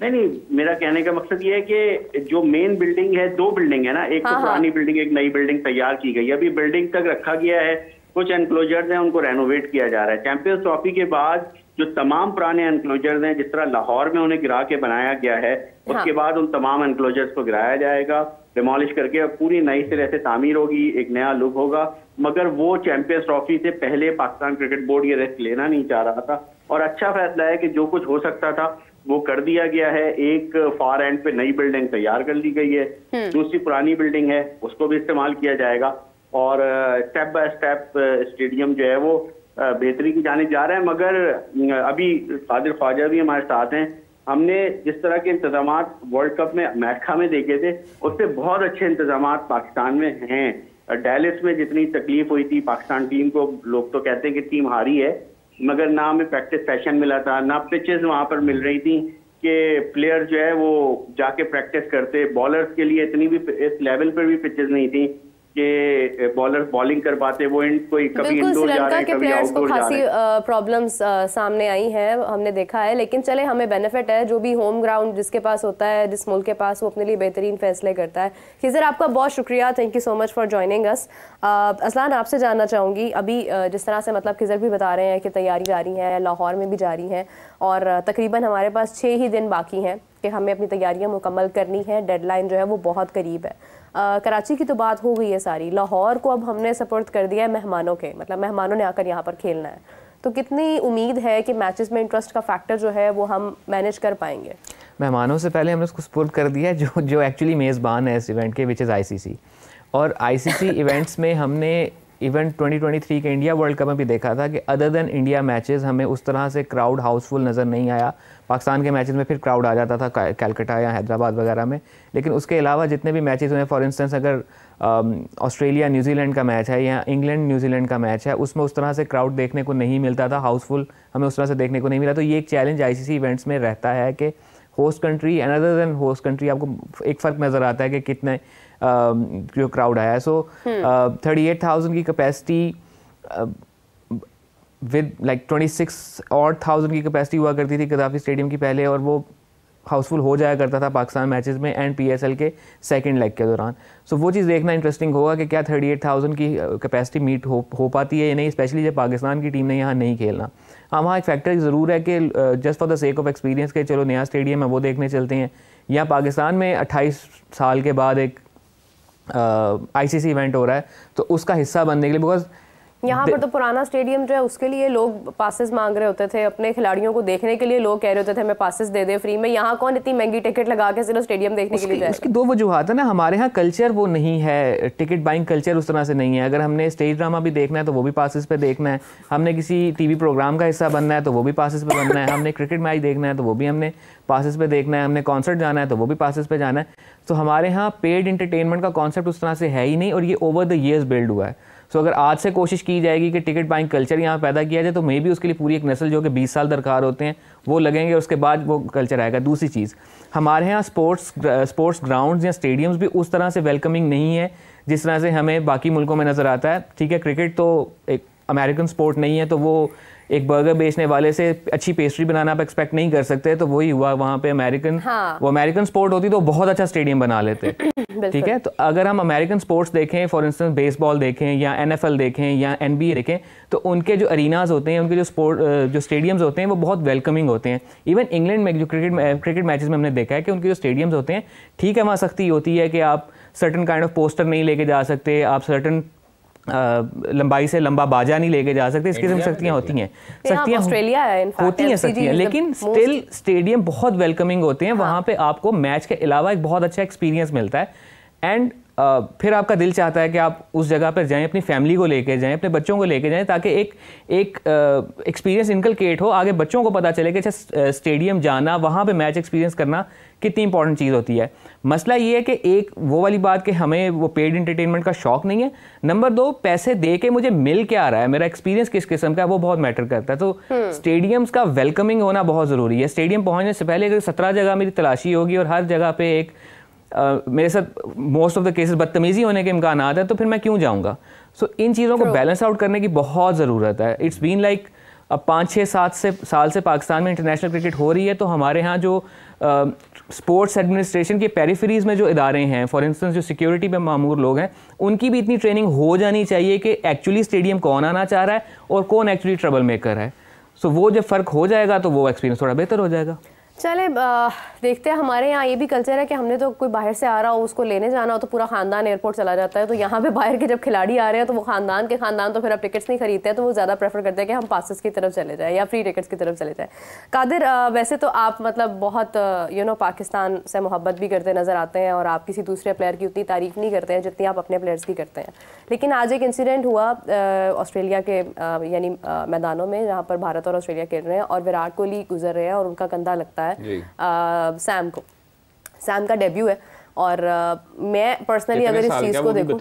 नहीं, मेरा कहने का मकसद ये है कि जो मेन बिल्डिंग है, 2 बिल्डिंग है ना, एक तो पुरानी बिल्डिंग, एक नई बिल्डिंग तैयार की गई। अभी बिल्डिंग तक रखा गया है, कुछ एनक्लोजर्स हैं उनको रेनोवेट किया जा रहा है। चैंपियंस ट्रॉफी के बाद जो तमाम पुराने एनक्लोजर्स हैं, जिस तरह लाहौर में उन्हें गिरा के बनाया गया है, उसके बाद उन तमाम एनक्लोजर्स को गिराया जाएगा, डिमोलिश करके अब पूरी नई सिरे से तामीर होगी, एक नया लुक होगा। मगर वो चैंपियंस ट्रॉफी से पहले पाकिस्तान क्रिकेट बोर्ड ये रिस्क लेना नहीं चाह रहा था, और अच्छा फैसला है कि जो कुछ हो सकता था वो कर दिया गया है। एक फार एंड पे नई बिल्डिंग तैयार कर ली गई है, दूसरी पुरानी बिल्डिंग है, उसको भी इस्तेमाल किया जाएगा, और स्टेप बाय स्टेप स्टेडियम जो है वो बेहतरी की जाने जा रहा है। मगर अभी कादिर ख्वाजा भी हमारे साथ हैं, हमने जिस तरह के इंतजाम वर्ल्ड कप में मैक्का में देखे थे, उससे बहुत अच्छे इंतजाम पाकिस्तान में हैं। डैलिस में जितनी तकलीफ हुई थी पाकिस्तान टीम को, लोग तो कहते हैं कि टीम हारी है, मगर ना हमें प्रैक्टिस सेशन मिला था, ना पिचेस वहां पर मिल रही थी कि प्लेयर जो है वो जाके प्रैक्टिस करते। बॉलर्स के लिए इतनी भी इस लेवल पर भी पिचेस नहीं थी कि बॉलर्स बॉलिंग कर पाते। वो कोई कभी इंडोर जा रहे हैं, कभी आउटडोर जा रहे हैं। प्रॉब्लम्स सामने आई हैं, हमने देखा है, लेकिन चले हमें बेनिफिट है, जो भी होम ग्राउंड जिसके पास होता है, जिस मुल्क के पास, वो अपने लिए बेहतरीन फैसले करता है। खिज़र, आपका बहुत शुक्रिया, thank you so much for joining us. Aslan, आपसे जानना चाहूँगी, अभी जिस तरह से मतलब खिज़र भी बता रहे हैं कि तैयारी जारी है, लाहौर में भी जारी है, और तकरीबन हमारे पास 6 ही दिन बाकी हैं कि हमें अपनी तैयारियां मुकम्मल करनी है, डेडलाइन जो है वो बहुत करीब है। कराची की तो बात हो गई है सारी, लाहौर को अब हमने सपोर्ट कर दिया है मेहमानों के, मतलब मेहमानों ने आकर यहाँ पर खेलना है, तो कितनी उम्मीद है कि मैचेस में इंटरेस्ट का फैक्टर जो है वो हम मैनेज कर पाएंगे? मेहमानों से पहले हमने उसको सपोर्ट कर दिया है जो एक्चुअली मेज़बान है इस इवेंट के, विच इज़ ICC। और ICC इवेंट्स में हमने इवेंट 2023 के इंडिया वर्ल्ड कप में भी देखा था कि अदर देन इंडिया मैचेस हमें उस तरह से क्राउड हाउसफुल नज़र नहीं आया। पाकिस्तान के मैचेस में फिर क्राउड आ जाता था कलकत्ता या हैदराबाद वगैरह में, लेकिन उसके अलावा जितने भी मैचेस हुए, फॉर इंस्टेंस अगर ऑस्ट्रेलिया न्यूजीलैंड का मैच है या इंग्लैंड न्यूजीलैंड का मैच है, उसमें उस तरह से क्राउड देखने को नहीं मिलता था, हाउसफुल हमें उस तरह से देखने को नहीं मिला। तो ये एक चैलेंज ICC इवेंट्स में रहता है कि host country and other than host country आपको एक फ़र्क नज़र आता है कि कितने जो क्राउड आया है। सो 38,000 की कैपेसिटी विद लाइक 26,000 की कैपेसिटी हुआ करती थी कदाफी स्टेडियम की पहले, और वो हाउसफुल हो जाया करता था पाकिस्तान मैचेस में एंड PSL के सेकंड लेग के दौरान। सो वो चीज़ देखना इंटरेस्टिंग होगा कि क्या 38,000 की कैपेसिटी मीट हो पाती है या नहीं, स्पेशली जब पाकिस्तान की टीम ने यहाँ नहीं खेलना। हाँ, वहाँ एक फैक्टर ज़रूर है कि just for the sake of experience के चलो नया स्टेडियम है वो देखने चलते हैं, या पाकिस्तान में 28 साल के बाद एक ICC इवेंट हो रहा है तो उसका हिस्सा बनने के लिए, बिकॉज यहाँ पर तो पुराना स्टेडियम जो है उसके लिए लोग पासेस मांग रहे होते थे, अपने खिलाड़ियों को देखने के लिए लोग कह रहे होते थे हमें पासेस दे दे फ्री में। यहाँ कौन इतनी महंगी टिकट लगा के सिर्फ स्टेडियम देखने के लिए जाएगा? उसकी 2 वजूहत है ना, हमारे यहाँ कल्चर वो नहीं है, टिकट बाइंग कल्चर उस तरह से नहीं है। अगर हमने स्टेज ड्रामा भी देखना है तो वो भी पासेस पे देखना है, हमने किसी TV प्रोग्राम का हिस्सा बनना है तो वो भी पासेस पे बनना है, हमने क्रिकेट मैच देखना है तो वो भी हमने पासेस पे देखना है, हमने कॉन्सर्ट जाना है तो वो भी पासेस पे जाना है। तो हमारे यहाँ पेड इंटरटेनमेंट का कॉन्सेप्ट उस तरह से है ही नहीं, और ये ओवर द ईयर्स बिल्ड हुआ है। सो अगर आज से कोशिश की जाएगी कि टिकट बाइंग कल्चर यहाँ पैदा किया जाए, तो मे भी उसके लिए पूरी एक नस्ल जो कि 20 साल दरकार होते हैं वो लगेंगे, उसके बाद वो कल्चर आएगा। दूसरी चीज़, हमारे यहाँ स्पोर्ट्स ग्राउंड्स या स्टेडियम्स भी उस तरह से वेलकमिंग नहीं है जिस तरह से हमें बाकी मुल्कों में नज़र आता है। ठीक है, क्रिकेट तो एक अमेरिकन स्पोर्ट नहीं है, तो वो एक बर्गर बेचने वाले से अच्छी पेस्ट्री बनाना आप एक्सपेक्ट नहीं कर सकते, तो वही हुआ वहाँ पे अमेरिकन। हाँ। वो अमेरिकन स्पोर्ट होती तो बहुत अच्छा स्टेडियम बना लेते। ठीक है, तो अगर हम अमेरिकन स्पोर्ट्स देखें, फॉर इंस्टेंस बेसबॉल देखें या NFL देखें या NBA देखें, तो उनके जो अरीनाज होते हैं, उनके जो स्टेडियम्स होते हैं वो बहुत वेलकमिंग होते हैं। इवन इंग्लैंड में जो क्रिकेट मैचेस में हमने देखा है कि उनके जो स्टेडियम्स होते हैं, ठीक है वहाँ सख्ती होती है कि आप सर्टन काइंड ऑफ पोस्टर नहीं लेके जा सकते, आप सर्टन लंबाई से लंबा बाजा नहीं लेके जा सकते, इस किस्म की सख्तियाँ होती हैं, सख्तियाँ होती हैं सख्तियाँ, लेकिन स्टिल स्टेडियम बहुत वेलकमिंग होते हैं। वहाँ पे आपको मैच के अलावा एक बहुत अच्छा एक्सपीरियंस मिलता है, एंड फिर आपका दिल चाहता है कि आप उस जगह पर जाएं, अपनी फैमिली को लेके जाएं, अपने बच्चों को लेके जाएं, ताकि एक एक्सपीरियंस इनकलकेट हो, आगे बच्चों को पता चले कि अच्छा स्टेडियम जाना, वहाँ पे मैच एक्सपीरियंस करना कितनी इंपॉर्टेंट चीज़ होती है। मसला ये है कि एक वो वाली बात कि हमें वो पेड इंटरटेनमेंट का शौक नहीं है, नंबर 2 पैसे दे के मुझे मिल क्या रहा है, मेरा एक्सपीरियंस किस किस्म का है, वो बहुत मैटर करता है। तो स्टेडियम्स का वेलकमिंग होना बहुत ज़रूरी है। स्टेडियम पहुँचने से पहले अगर 17 जगह मेरी तलाशी होगी और हर जगह पे एक मेरे साथ मोस्ट ऑफ द केसेस बदतमीजी होने के इम्कान है, तो फिर मैं क्यों जाऊँगा? सो इन चीज़ों को बैलेंस आउट करने की बहुत ज़रूरत है। इट्स बीन लाइक अब 5-6-7 साल से पाकिस्तान में इंटरनेशनल क्रिकेट हो रही है, तो हमारे यहाँ जो स्पोर्ट्स एडमिनिस्ट्रेशन के पेरिफेरीज में जो इदारे हैं, फॉर इंस्टेंस जो सिक्योरिटी पे मामूर लोग हैं, उनकी भी इतनी ट्रेनिंग हो जानी चाहिए कि एक्चुअली स्टेडियम कौन आना चाह रहा है और कौन एक्चुअली ट्रबल मेकर है। सो वो जब फ़र्क हो जाएगा तो वो एक्सपीरियंस थोड़ा बेहतर हो जाएगा। चले देखते हैं। हमारे यहाँ ये भी कल्चर है कि हमने तो कोई बाहर से आ रहा हो उसको लेने जाना हो तो पूरा खानदान एयरपोर्ट चला जाता है। तो यहाँ पे बाहर के जब खिलाड़ी आ रहे हैं तो वो खानदान के खानदान तो फिर अब टिकट्स नहीं खरीदते हैं, तो वो ज़्यादा प्रेफर करते हैं कि हम पासेस की तरफ चले जाए या फ्री टिकट्स की तरफ चले जाए। कादिर, वैसे तो आप मतलब बहुत पाकिस्तान से मोहब्बत भी करते नज़र आते हैं और आप किसी दूसरे प्लेयर की उतनी तारीफ़ नहीं करते हैं जितनी आप अपने प्लेयर्स की करते हैं। लेकिन आज एक इंसिडेंट हुआ ऑस्ट्रेलिया के यानी मैदानों में जहाँ पर भारत और ऑस्ट्रेलिया खेल रहे हैं और विराट कोहली गुजर रहे हैं और उनका कंधा लगता है सैम का डेब्यू है। और मैं पर्सनली अगर इस चीज़ को देखूं,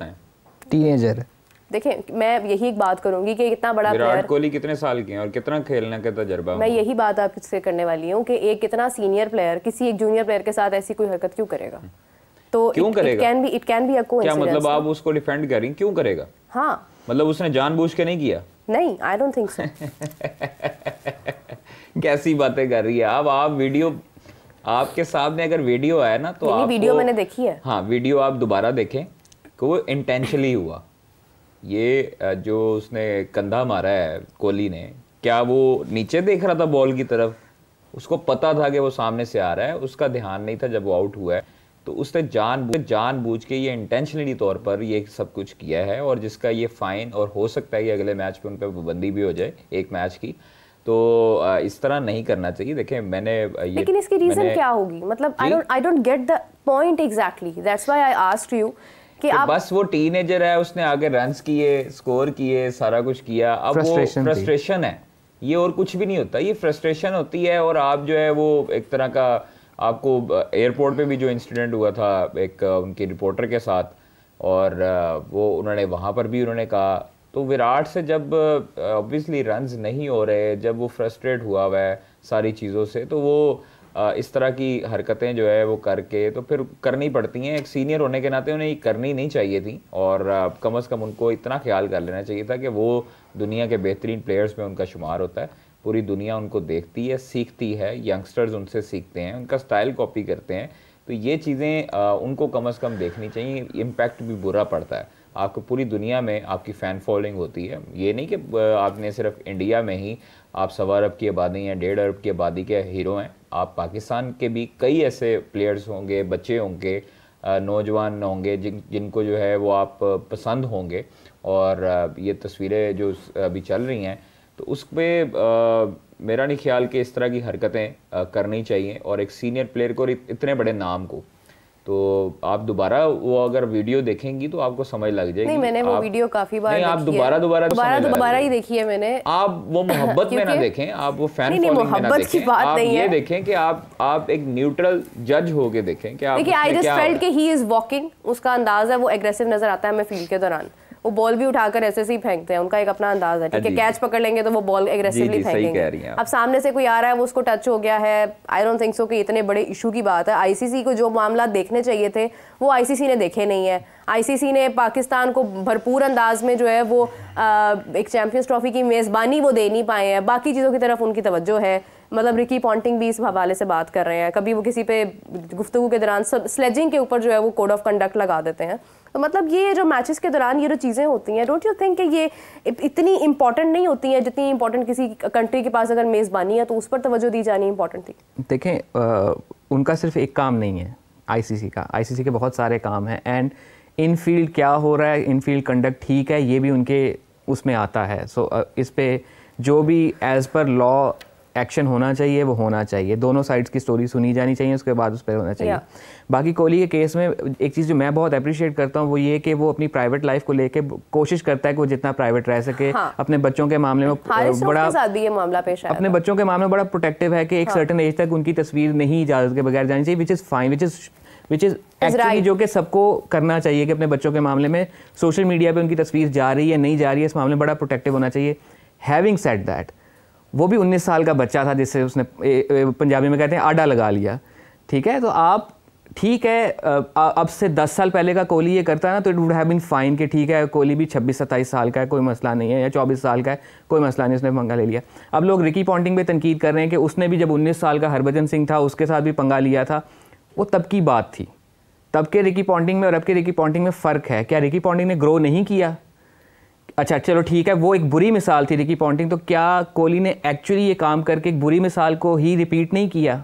टीनेजर है। देखें, मैं यही एक बात करूंगी कि इतना बड़ा प्लेयर, विराट कोहली कितने साल के हैं और कितना खेलने का तजुर्बा, मैं यही बात आपसे करने वाली हूँ कि एक कितना सीनियर प्लेयर किसी एक जूनियर प्लेयर के साथ ऐसी कोई हरकत क्यों करेगा? तो क्यों करेगा? It can be a coincidence. क्या मतलब आप उसको डिफेंड कर रही हैं? क्यों करेगा? हाँ, मतलब उसने जानबूझ के नहीं किया? नहीं, आई डोंट थिंक सो। कैसी बातें कर रही है आप वीडियो, आपके सामने अगर वीडियो आया ना तो आप वीडियो मैंने देखी है। हाँ, वीडियो आप दोबारा देखें कि वो इंटेंशनली हुआ। ये जो उसने कंधा मारा है कोहली ने, क्या वो नीचे देख रहा था बॉल की तरफ? उसको पता था कि वो सामने से आ रहा है, उसका ध्यान नहीं था जब वो आउट हुआ है। तो उसने जानबूझ के ये इंटेंशनली तौर पर ये सब कुछ किया है और जिसका ये फाइन, और हो सकता है कि अगले मैच पे उन पर पाबंदी भी हो जाए एक मैच की। तो इस तरह नहीं करना चाहिए। देखें, मैंने लेकिन इसकी रीजन क्या होगी? मतलब I don't get the point exactly, that's why I asked you कि आप, बस वो टीनेजर है, उसने आगे रन्स किए, स्कोर किए, सारा कुछ किया। अब वो फ्रस्ट्रेशन है, ये और कुछ भी नहीं होता, ये फ्रस्ट्रेशन होती है। और आप जो है वो एक तरह का, आपको एयरपोर्ट पे भी जो इंसिडेंट हुआ था एक उनके रिपोर्टर के साथ, और वो उन्होंने वहाँ पर भी उन्होंने कहा, तो विराट से जब ऑब्वियसली रन्स नहीं हो रहे, जब वो फ्रस्ट्रेट हुआ है सारी चीज़ों से, तो वो इस तरह की हरकतें जो है वो करके तो फिर करनी पड़ती हैं। एक सीनियर होने के नाते उन्हें करनी नहीं चाहिए थी, और कम से कम उनको इतना ख्याल कर लेना चाहिए था कि वो दुनिया के बेहतरीन प्लेयर्स में उनका शुमार होता है। पूरी दुनिया उनको देखती है, सीखती है, यंगस्टर्स उनसे सीखते हैं, उनका स्टाइल कॉपी करते हैं। तो ये चीज़ें उनको कम से कम देखनी चाहिए। इम्पैक्ट भी बुरा पड़ता है, आपको पूरी दुनिया में आपकी फ़ैन फॉलोइंग होती है। ये नहीं कि आपने सिर्फ इंडिया में ही, आप 1.25 अरब की आबादी हैं, 1.5 अरब की आबादी के हीरो हैं। आप पाकिस्तान के भी कई ऐसे प्लेयर्स होंगे, बच्चे होंगे, नौजवान होंगे जिनको जो है वो आप पसंद होंगे। और ये तस्वीरें जो अभी चल रही हैं, तो उस पर मेरा नहीं ख्याल कि इस तरह की हरकतें करनी चाहिए। और एक सीनियर प्लेयर को, इतने बड़े नाम को, तो आप दोबारा वो अगर वीडियो देखेंगी तो आपको समझ लग जाएगी। नहीं, मैंने वो वीडियो काफी बार देखी है। आप दोबारा ही देखी है मैंने। आप वो मोहब्बत में ना देखें, आप वो फैन फॉलोइंग में ना देखें, आप ये देखें कि आप एक न्यूट्रल जज होके देखें कि आप, देखिए, आई जस्ट फेल्ट कि ही इज वॉकिंग, उसका अंदाज है वो एग्रेसिव नजर आता है हमें फील्ड के दौरान। वो बॉल भी उठाकर ऐसे ही फेंकते हैं, उनका एक अपना अंदाज है। ठीक है, कैच पकड़ लेंगे तो वो बॉल एग्रेसिवली फेंकेंगे। अब सामने से कोई आ रहा है, वो उसको टच हो गया है, आई डोंट थिंक सो कि इतने बड़े इशू की बात है। आईसीसी को जो मामला देखने चाहिए थे वो आईसीसी ने देखे नहीं है। आईसीसी ने पाकिस्तान को भरपूर अंदाज में जो है वो एक चैंपियंस ट्रॉफी की मेज़बानी वो दे नहीं पाए हैं। बाकी चीज़ों की तरफ उनकी तवज्जो है। मतलब रिकी पॉन्टिंग भी इस हवाले से बात कर रहे हैं, कभी वो किसी पे गुफ्तगू के दौरान स्लेजिंग के ऊपर जो है वो कोड ऑफ कंडक्ट लगा देते हैं। तो मतलब ये जो मैचेस के दौरान ये जो चीज़ें होती हैं, डोंट यू थिंक कि ये इतनी इंपॉर्टेंट नहीं होती हैं जितनी इंपॉर्टेंट किसी कंट्री के पास अगर मेज़बानी है तो उस पर तवज्जो दी जानी इंपॉर्टेंट थी? देखें, उनका सिर्फ एक काम नहीं है आईसीसी का, आईसीसी के बहुत सारे काम हैं। एंड इन फील्ड क्या हो रहा है, इन फील्ड कंडक्ट ठीक है, ये भी उनके उसमें आता है। सो इस पे जो भी एज़ पर लॉ एक्शन होना चाहिए वो होना चाहिए। दोनों साइड्स की स्टोरी सुनी जानी चाहिए, उसके बाद उस पर होना चाहिए। बाकी कोहली के केस में एक चीज़ जो मैं बहुत अप्रिशिएट करता हूँ वो ये कि वो अपनी प्राइवेट लाइफ को लेके कोशिश करता है कि वो जितना प्राइवेट रह सके। अपने बच्चों के मामले में बड़ा मामला पेश आया, अपने बच्चों के मामले में बड़ा प्रोटेक्टिव है कि एक सर्टेन एज तक उनकी तस्वीर नहीं इजाज़त के बगैर जानी चाहिए, which is fine, which is actually जो कि सबको करना चाहिए कि अपने बच्चों के मामले में सोशल मीडिया पे उनकी तस्वीर जा रही है नहीं जा रही है, इस मामले में बड़ा प्रोटेक्टिव होना चाहिए। हैविंग सेड दैट, वो भी 19 साल का बच्चा था जिससे उसने पंजाबी में कहते हैं आडा लगा लिया। ठीक है, तो आप ठीक है, अब से 10 साल पहले का कोहली ये करता है ना तो it would have been fine कि ठीक है कोहली भी 26-27 साल का है, कोई मसला नहीं है, या 24 साल का है, कोई मसला नहीं, उसने पंगा ले लिया। अब लोग रिकी पॉन्टिंग पे तनकीद कर रहे हैं कि उसने भी जब 19 साल का हरभजन सिंह था उसके साथ भी पंगा लिया था, वो तब की बात थी। तब के रिकी पॉन्टिंग में और अब के रिकी पॉन्टिंग में फ़र्क है। क्या रिकी पॉन्टिंग ने ग्रो नहीं किया? अच्छा चलो ठीक है, वो एक बुरी मिसाल थी रिकी पॉन्टिंग, तो क्या कोहली ने एक्चुअली ये काम करके एक बुरी मिसाल को ही रिपीट नहीं किया?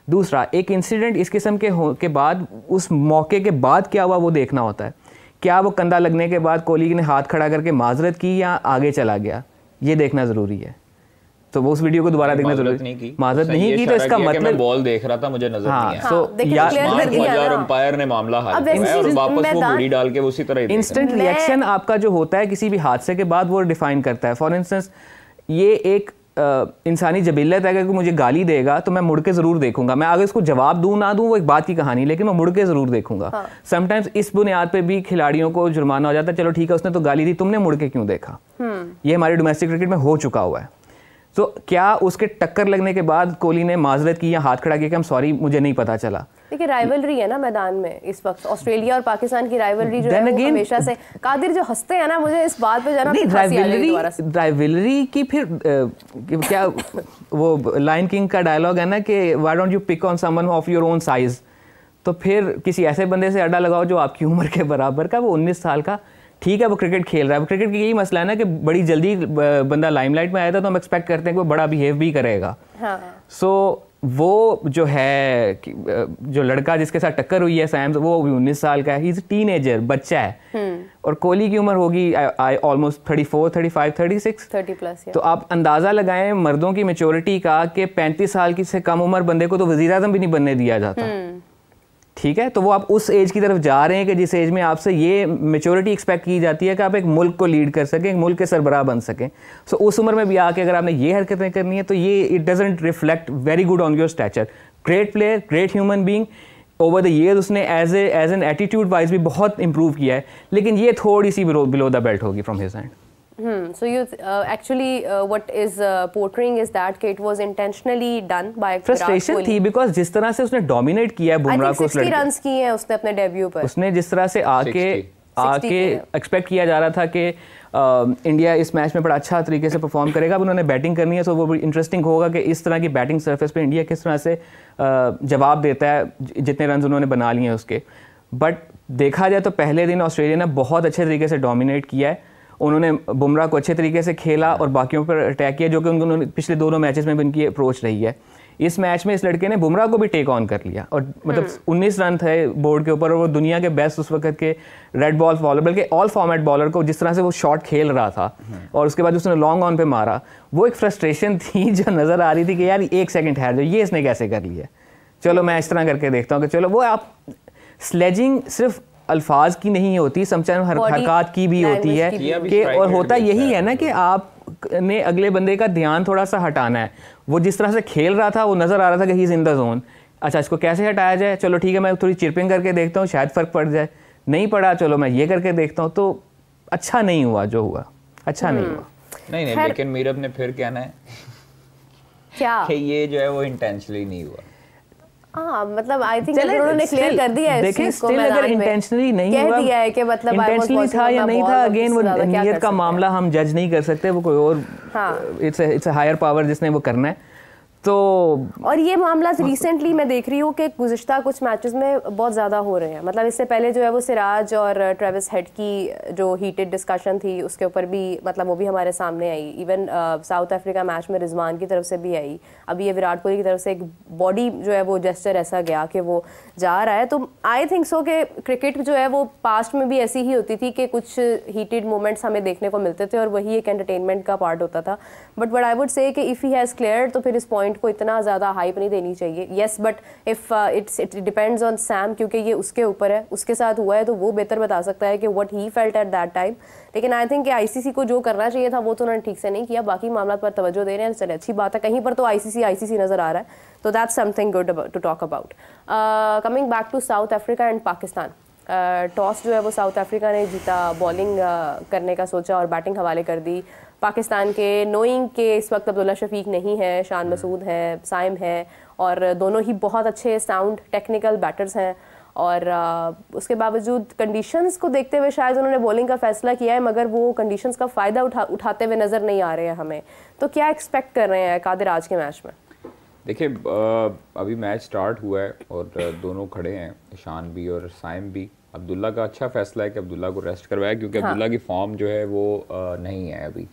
दूसरा, एक इंसिडेंट इस किस्म के बाद, उस मौके के बाद क्या हुआ वो देखना होता है। क्या वो कंधा लगने के बाद कोहली ने हाथ खड़ा करके माजरत की या आगे चला गया, ये देखना ज़रूरी है। तो वो उस वीडियो को दोबारा देखना जरूरी है। माजरत नहीं की तो इसका मतलब मैं बॉल देख रहा था, मुझे नजर नहीं आया। तो अंपायर ने मामला हल किया और वापस वो बुरी डाल के उसी तरह इंस्टेंट रिएक्शन आपका जो होता है किसी भी हादसे के बाद वो डिफाइन करता है। फॉर इंस्टेंस ये एक इंसानी जबिलत है कि मुझे गाली देगा तो मैं मुड़ के ज़रूर देखूंगा, मैं आगे उसको जवाब दूं ना दूं वो एक बात की कहानी, लेकिन मैं मुड़ के ज़रूर देखूंगा। समटाइम्स इस बुनियाद पे भी खिलाड़ियों को जुर्माना हो जाता है, चलो ठीक है उसने तो गाली दी, तुमने मुड़ के क्यों देखा। ये हमारे डोमेस्टिक क्रिकेट में हो चुका हुआ है। तो क्या उसके टक्कर लगने के बाद कोहली ने माजरत की या हाथ खड़ा किया कि हम सॉरी मुझे नहीं पता चला? देखिए राइवलरी है ना मैदान में इस वक्त, ऑस्ट्रेलिया और पाकिस्तान की राइवलरी जो है वो हमेशा से। कादिर जो हंसते हैं ना, मुझे इस बात पे जाना राइवलरी की फिर क्या वो लायन किंग का डायलॉग है ना कि why don't you pick on someone of your own size. तो फिर किसी ऐसे बंदे से अड्डा लगाओ जो आपकी उम्र के बराबर का, वो 19 साल का, ठीक है वो क्रिकेट खेल रहा है। क्रिकेट का यही मसला है ना कि बड़ी जल्दी बंदा लाइमलाइट में आया था तो हम एक्सपेक्ट करते हैं कि वो बड़ा बिहेव भी करेगा। सो वो जो है जो लड़का जिसके साथ टक्कर हुई है सैम, वो भी 19 साल का है, ही इज टीनेजर, बच्चा है। और कोहली की उम्र होगी ऑलमोस्ट 34, 35, 36, 30 प्लस। तो आप अंदाजा लगाएं मर्दों की मेच्योरिटी का कि 35 साल की से कम उम्र बंदे को तो वजीर आज़म भी नहीं बनने दिया जाता। ठीक है, तो वो आप उस एज की तरफ जा रहे हैं कि जिस एज में आपसे ये मेच्योरिटी एक्सपेक्ट की जाती है कि आप एक मुल्क को लीड कर सकें, एक मुल्क के सरबराह बन सकें। सो उस उम्र में भी आके अगर आपने ये हरकतें करनी है तो ये it doesn't reflect very good on your stature. Great player, great human being, over the years उसने एज एन एटीट्यूड वाइज भी बहुत इंप्रूव किया है, लेकिन ये थोड़ी सी बिलो द बेल्ट होगी from his hand. So you actually what is portraying is that it was intentionally done by frustration थी because जिस तरह से उसने dominate किया है बुमराह को, 60 रन्स किए हैं उसने अपने डेब्यू पर। उसने जिस तरह से आके एक्सपेक्ट किया जा रहा था कि इंडिया इस मैच में बड़ा अच्छा तरीके से परफॉर्म करेगा। अब उन्होंने बैटिंग करनी है, तो वो भी इंटरेस्टिंग होगा कि इस तरह की बैटिंग सरफेस पे इंडिया किस तरह से जवाब देता है जितने रन उन्होंने बना लिए हैं उसके। बट देखा जाए तो पहले दिन ऑस्ट्रेलिया ने बहुत अच्छे तरीके से डोमिनेट किया है। उन्होंने बुमराह को अच्छे तरीके से खेला और बाकियों पर अटैक किया, जो कि उन्होंने पिछले दोनों मैचेस में भी उनकी अप्रोच रही है। इस मैच में इस लड़के ने बुमराह को भी टेक ऑन कर लिया और मतलब 19 रन थे बोर्ड के ऊपर, और वो दुनिया के बेस्ट उस वक्त के रेड बॉल बॉलर, बल्कि ऑल फॉर्मेट बॉलर को जिस तरह से वो शॉट खेल रहा था और उसके बाद उसने लॉन्ग ऑन पे मारा, वो एक फ्रस्ट्रेशन थी जो नज़र आ रही थी कि यार एक सेकंड ठहर जाओ, ये इसने कैसे कर लिया, चलो मैं इस तरह करके देखता हूँ कि चलो। वो आप स्लेजिंग सिर्फ अल्फाज की नहीं होती, समटाइम हरकत की भी होती है कि, और होता यही है ना कि आपने अगले बंदे का ध्यान थोड़ा सा हटाना है। वो जिस तरह से खेल रहा था वो नज़र आ रहा था कि he is in the zone, अच्छा इसको कैसे हटाया जाए, चलो ठीक है मैं थोड़ी चिरपिंग करके देखता हूँ शायद फ़र्क पड़ जाए, नहीं पड़ा चलो मैं ये करके देखता हूँ। तो अच्छा नहीं हुआ जो हुआ, अच्छा नहीं हुआ। नहीं लेकिन मीरब ने फिर कहना है क्या कि ये जो है वो इंटेंशनली नहीं हुआ। हाँ मतलब आई थिंक उन्होंने क्लियर कर दिया है इस चीज को, अगर इंटेंशनली नहीं हुआ, कह दिया है कि मतलब इंटेंशनली था या नहीं था, अगेन वो नियत का मामला हम जज नहीं कर सकते, वो कोई और इट्स अ हायर पावर जिसने वो करना है। तो और ये मामला रिसेंटली मैं देख रही हूँ कि गुज़िश्ता कुछ मैचेस में बहुत ज़्यादा हो रहे हैं। मतलब इससे पहले जो है वो सिराज और ट्रेविस हेड की जो हीटेड डिस्कशन थी उसके ऊपर भी मतलब वो भी हमारे सामने आई। इवन साउथ अफ्रीका मैच में रिजवान की तरफ से भी आई। अभी ये विराट कोहली की तरफ से एक बॉडी जो है वो जेस्चर ऐसा गया कि वो जा रहा है। तो आई थिंक सो कि क्रिकेट जो है वो पास्ट में भी ऐसी ही होती थी कि कुछ हीटेड मोमेंट्स हमें देखने को मिलते थे और वही एक एंटरटेनमेंट का पार्ट होता था। बट आई वुड से कि इफ़ ही हैज़ क्लियर्ड तो फिर इस पॉइंट को इतना ज़्यादा हाइप नहीं देनी चाहिए। Yes but if it depends on Sam, क्योंकि ये उसके ऊपर है, उसके साथ हुआ है तो वो बेहतर बता सकता है कि what he felt at that time. लेकिन आई थिंक कि आईसीसी को जो करना चाहिए था वो तो उन्होंने ठीक से नहीं किया। बाकी मामला पर तवज्जो दे रहे हैं, चले अच्छी बात है। कहीं पर तो आईसीसी नज़र आ रहा है, तो that's something good to talk about. Coming back to South Africa and Pakistan, toss जो है वो साउथ अफ्रीका ने जीता, बॉलिंग करने का सोचा और बैटिंग हवाले कर दी पाकिस्तान के, नोइंग के इस वक्त अब्दुल्ला शफीक नहीं है, शान मसूद है, साइम है, और दोनों ही बहुत अच्छे साउंड टेक्निकल बैटर्स हैं। और उसके बावजूद कंडीशंस को देखते हुए शायद उन्होंने बॉलिंग का फैसला किया है, मगर वो कंडीशंस का फ़ायदा उठाते हुए नज़र नहीं आ रहे हैं हमें। तो क्या एक्सपेक्ट कर रहे हैं कादिर आज के मैच में? देखिए अभी मैच स्टार्ट हुआ है और दोनों खड़े हैं, शान भी और साइम भी। अब्दुल्ला का अच्छा फैसला है कि अब्दुल्ला को रेस्ट करवाया, क्योंकि अब्दुल्ला की फॉर्म जो है वो नहीं है अभी,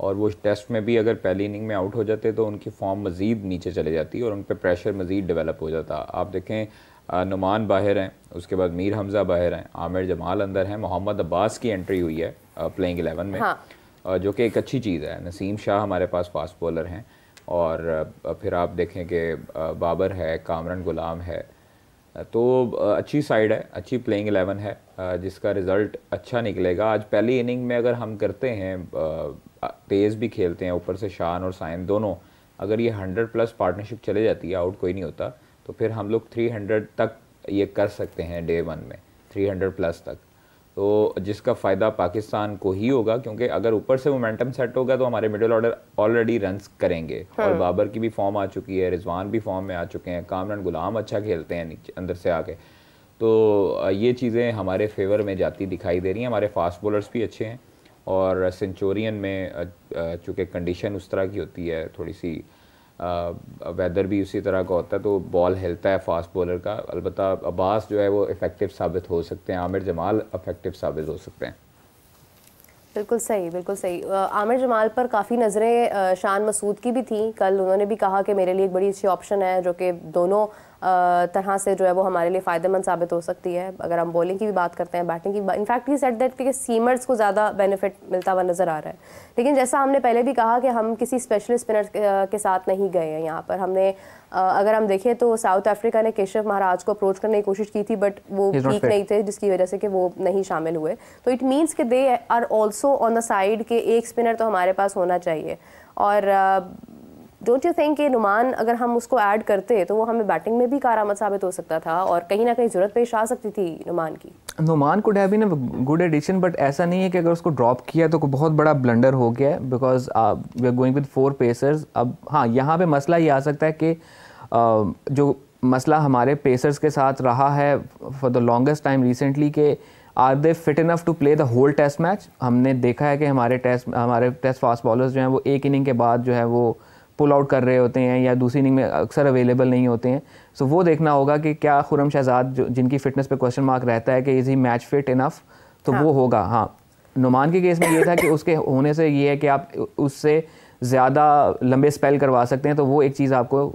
और वो टेस्ट में भी अगर पहली इनिंग में आउट हो जाते तो उनकी फॉर्म मज़ीद नीचे चले जाती और उन पर प्रेशर मज़ीद डेवलप हो जाता। आप देखें नुमान बाहर हैं, उसके बाद मीर हमज़ा बाहर हैं, आमिर जमाल अंदर हैं, मोहम्मद अब्बास की एंट्री हुई है प्लेइंग 11 में, जो कि एक अच्छी चीज़ है। नसीम शाह हमारे पास फास्ट बॉलर हैं, और फिर आप देखें कि बाबर है, कामरान गुलाम है, तो अच्छी साइड है, अच्छी प्लेइंग 11 है, जिसका रिज़ल्ट अच्छा निकलेगा। आज पहली इनिंग में अगर हम करते हैं, तेज़ भी खेलते हैं, ऊपर से शान और साइम दोनों, अगर ये 100+ पार्टनरशिप चले जाती है, आउट कोई नहीं होता, तो फिर हम लोग 300 तक ये कर सकते हैं डे 1 में, 300+ तक, तो जिसका फ़ायदा पाकिस्तान को ही होगा, क्योंकि अगर ऊपर से मोमेंटम सेट होगा तो हमारे मिडिल ऑर्डर ऑलरेडी रन्स करेंगे। और बाबर की भी फॉर्म आ चुकी है, रिजवान भी फॉर्म में आ चुके हैं, कामरान गुलाम अच्छा खेलते हैं नीचे अंदर से आके, तो ये चीज़ें हमारे फेवर में जाती दिखाई दे रही हैं। हमारे फास्ट बॉलर्स भी अच्छे हैं, और सेंचुरियन में चूँकि कंडीशन उस तरह की होती है, थोड़ी सी वेदर भी उसी तरह का होता है, तो बॉल हिलता है फास्ट बॉलर का। अलबत्ता अब्बास जो है वो इफ़ेक्टिव साबित हो सकते हैं, आमिर जमाल इफ़ेक्टिव साबित हो सकते हैं। बिल्कुल सही, बिल्कुल सही। आमिर जमाल पर काफ़ी नज़रें शान मसूद की भी थी। कल उन्होंने भी कहा कि मेरे लिए एक बड़ी अच्छी ऑप्शन है, जो कि दोनों तरह से जो है वो हमारे लिए फ़ायदेमंद साबित हो सकती है। अगर हम बॉलिंग की भी बात करते हैं, बैटिंग की, इनफैक्ट ही सेट दैट कि सीमर्स को ज़्यादा बेनिफिट मिलता हुआ नज़र आ रहा है। लेकिन जैसा हमने पहले भी कहा कि हम किसी स्पेशलिस्ट स्पिनर के साथ नहीं गए हैं यहाँ पर। हमने अगर हम देखें तो साउथ अफ्रीका ने केशव महाराज को अप्रोच करने की कोशिश की थी, बट वो ठीक नहीं थे, जिसकी वजह से कि वो नहीं शामिल हुए। तो इट मीन्स कि they are also on the side के एक स्पिनर तो हमारे पास होना चाहिए। और डोंट यू थिंक कि नुमान अगर हम उसको ऐड करते तो वो हमें बैटिंग में भी कारआमद साबित हो सकता था, और कहीं ना कहीं ज़रूरत पेश आ सकती थी नुमान की। Nauman could have been a good addition, but ऐसा नहीं है कि अगर उसको ड्रॉप किया तो बहुत बड़ा ब्लंडर हो गया, because we are going with 4 pacers. अब हाँ, यहाँ पे मसला ये आ सकता है कि जो मसला हमारे पेसर्स के साथ रहा है for the longest time recently, के are they fit enough to play the whole test match. हमने देखा है कि हमारे टेस्ट फास्ट बॉलर्स जो हैं वो एक इनिंग के बाद जो है वो पुल आउट कर रहे होते हैं, या दूसरी इनिंग में अक्सर अवेलेबल नहीं होते हैं। सो वो देखना होगा कि क्या खुर्रम शहजाद जिनकी फ़िटनेस पे क्वेश्चन मार्क रहता है कि is he match fit enough, तो वो होगा। हाँ, नुमान के केस में ये था कि उसके होने से ये है कि आप उससे ज़्यादा लंबे स्पेल करवा सकते हैं, तो वो एक चीज़ आपको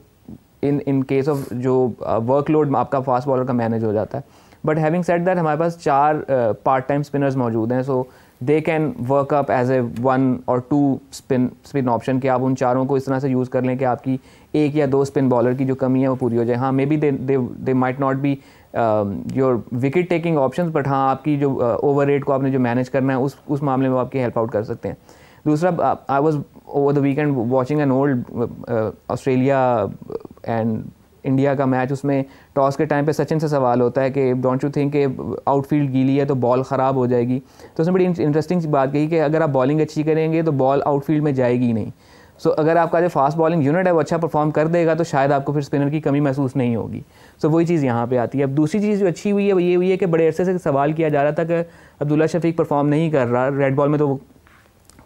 इन केस ऑफ जो वर्कलोड आपका फास्ट बॉलर का मैनेज हो जाता है। बट हैविंग सेड दैट, हमारे पास 4 पार्ट टाइम स्पिनर्स मौजूद हैं, so they can work up as a 1 और 2 स्पिन ऑप्शन, कि आप उन चारों को इस तरह से यूज़ कर लें कि आपकी 1 या 2 स्पिन बॉलर की जो कमी है वो पूरी हो जाए। हाँ, may be they might not be your wicket taking options, but हाँ, आपकी जो ओवर रेट को आपने जो मैनेज करना है उस मामले में आपकी हेल्प आउट कर सकते हैं। दूसरा, I was over the weekend watching an old Australia and India का मैच। उसमें टॉस के टाइम पे सचिन से सवाल होता है कि डोंट यू थिंक आउटफील्ड गीली है तो बॉल ख़राब हो जाएगी। तो उसने बड़ी इंटरेस्टिंग बात कही कि अगर आप बॉलिंग अच्छी करेंगे तो बॉल आउटफील्ड में जाएगी नहीं। सो अगर आपका जो फास्ट बॉलिंग यूनिट है वो अच्छा परफॉर्म कर देगा तो शायद आपको फिर स्पिनर की कमी महसूस नहीं होगी। सो वही चीज़ यहाँ पे आती है। अब दूसरी चीज़ जो अच्छी हुई है वो ये हुई है कि बड़े अरसे से सवाल किया जा रहा था कि अब्दुल्ला शफीक परफॉर्म नहीं कर रहा, रेड बॉल में तो वो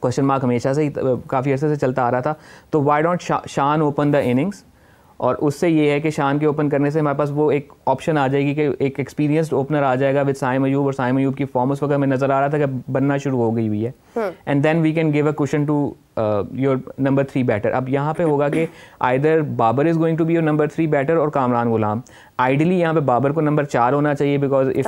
क्वेश्चन मार्क हमेशा से ही काफ़ी अरसे से चलता आ रहा था, तो वाई डोंट शान ओपन द इनिंग्स। और उससे ये है कि शान के ओपन करने से हमारे पास वो एक ऑप्शन आ जाएगी कि एक एक्सपीरियंस्ड ओपनर आ जाएगा विद साइम अयूब, और साइम अयूब की फॉर्म उस वक्त हमें नज़र आ रहा था कि बनना शुरू हो गई हुई है। And then we can give a question to your number 3 batter. अब यहाँ पे होगा कि either Babar is going to be your number 3 batter और कामरान गुलाम। आइडियली यहाँ पे बाबर को नंबर 4 होना चाहिए, because if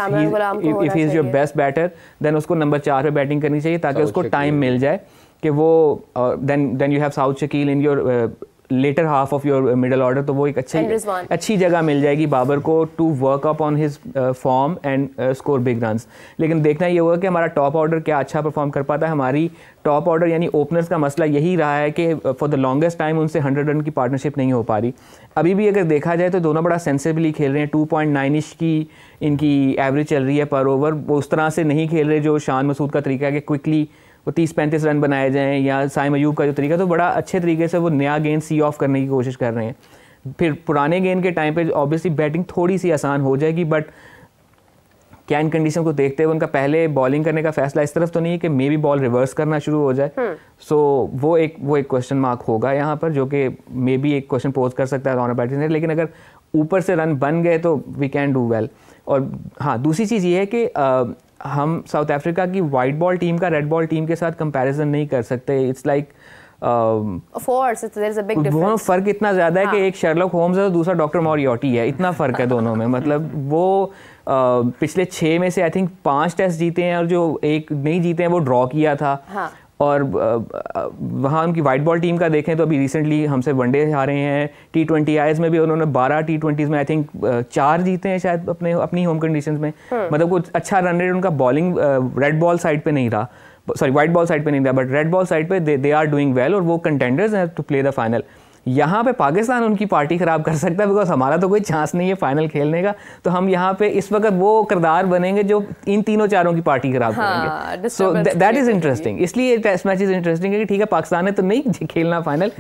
he is your best batter then उसको नंबर 4 पे बैटिंग करनी चाहिए ताकि उसको टाइम मिल जाए कि वो then you have Saud Shakeel in your latter half of your middle order, तो वो एक अच्छी जगह मिल जाएगी बाबर को to work up on his form and score big runs. लेकिन देखना ये होगा कि हमारा टॉप ऑर्डर क्या अच्छा परफॉर्म कर पाता है। हमारी टॉप ऑर्डर यानी ओपनर्स का मसला यही रहा है कि फॉर द लॉन्गेस्ट टाइम उनसे 100 रन की पार्टनरशिप नहीं हो पा रही। अभी भी अगर देखा जाए तो दोनों बड़ा सेंसिबली खेल रहे हैं, 2.9 की इनकी एवरेज चल रही है पर ओवर। वो उस तरह से नहीं खेल रहे जो शान मसूद का तरीका है कि क्विकली वो 30-35 रन बनाए जाएं, या साइम अयूब का जो तरीका, तो बड़ा अच्छे तरीके से वो नया गेंद सी ऑफ करने की कोशिश कर रहे हैं। फिर पुराने गेंद के टाइम पे ऑब्वियसली बैटिंग थोड़ी सी आसान हो जाएगी, बट क्या इन कंडीशन को देखते हुए उनका पहले बॉलिंग करने का फैसला इस तरफ तो नहीं है कि मे बी बॉल रिवर्स करना शुरू हो जाए। सो वो एक क्वेश्चन मार्क होगा यहाँ पर, जो कि मे बी एक क्वेश्चन पोज कर सकता है रॉनर बैटिंग। लेकिन अगर ऊपर से रन बन गए तो वी कैन डू वेल। और हाँ, दूसरी चीज़ ये है कि हम साउथ अफ्रीका की वाइट बॉल टीम का रेड बॉल टीम के साथ कंपैरिजन नहीं कर सकते। इट्स लाइक फ़र्क इतना ज़्यादा है कि एक शर्लॉक होम्स है तो दूसरा डॉक्टर मॉरियोटी है, इतना फ़र्क है दोनों में। मतलब वो पिछले 6 में से आई थिंक 5 टेस्ट जीते हैं और जो एक नहीं जीते हैं वो ड्रॉ किया था। हाँ। और वहाँ उनकी वाइट बॉल टीम का देखें तो अभी रिसेंटली हमसे वनडे हारे हैं। T20Is में भी उन्होंने 12 T20s में आई थिंक 4 जीते हैं शायद अपनी होम कंडीशंस में। मतलब कुछ अच्छा रन रेट उनका बॉलिंग रेड बॉल साइड पे नहीं रहा, सॉरी वाइट बॉल साइड पे नहीं था, बट रेड बॉल साइड पे दे आर डूइंग वेल और वो कंटेंडर्स हैं टू प्ले द फाइनल। यहाँ पे पाकिस्तान उनकी पार्टी ख़राब कर सकता है, बिकॉज हमारा तो कोई चांस नहीं है फाइनल खेलने का। तो हम यहाँ पे इस वक्त वो किरदार बनेंगे जो इन तीनों चारों की पार्टी ख़राब करेंगे। So that is interesting. इसलिए टेस्ट मैचेस इंटरेस्टिंग है कि ठीक है पाकिस्तान ने तो नहीं खेलना फाइनल,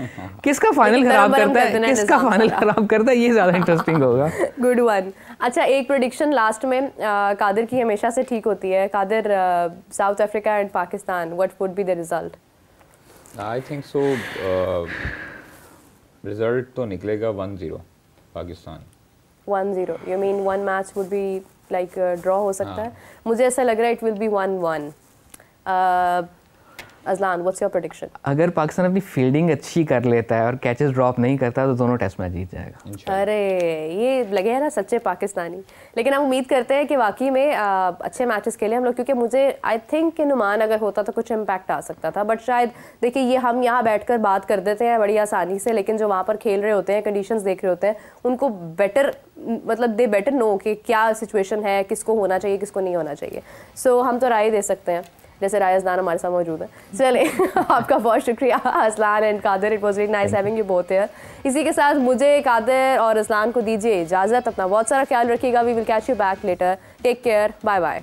किसका फाइनल ख़राब करता है, किसका फाइनल ख़राब करता है, ये ज़्यादा इंटरेस्टिंग होगा। Good one. अच्छा, एक प्रेडिक्शन लास्ट में कादिर की हमेशा से ठीक होती है। Qadir, South Africa and Pakistan, what would be the result? I think so result तो निकलेगा 1-0 Pakistan. 1-0, you mean one match would be like draw हो सकता है? मुझे ऐसा लग रहा है it will be 1-1। Azlan, what's your prediction? अगर पाकिस्तान अपनी फील्डिंग अच्छी कर लेता है और कैचेस ड्रॉप नहीं करता तो दोनों टेस्ट मैच जीत जाएगा। अरे ये लगे है ना सच्चे पाकिस्तानी। लेकिन हम उम्मीद करते हैं कि वाकई में अच्छे मैचेस खेले हम लोग, क्योंकि मुझे आई थिंक कि नुमान अगर होता तो कुछ इम्पैक्ट आ सकता था। बट शायद देखिए ये हम यहाँ बैठकर बात कर देते हैं बड़ी आसानी से, लेकिन जो वहाँ पर खेल रहे होते हैं, कंडीशंस देख रहे होते हैं, उनको बेटर मतलब दे बेटर नो कि क्या सिचुएशन है, किसको होना चाहिए, किसको नहीं होना चाहिए। सो हम तो राय दे सकते हैं, जैसे राय अजलान हमारे साथ मौजूद है। चले आपका बहुत शुक्रिया Azlan and Qadir, it was very nice having you both here. इसी के साथ मुझे, कादिर और अजलान को दीजिए इजाज़त। अपना बहुत सारा ख्याल रखिएगा। We will catch you back later. Take care, bye bye.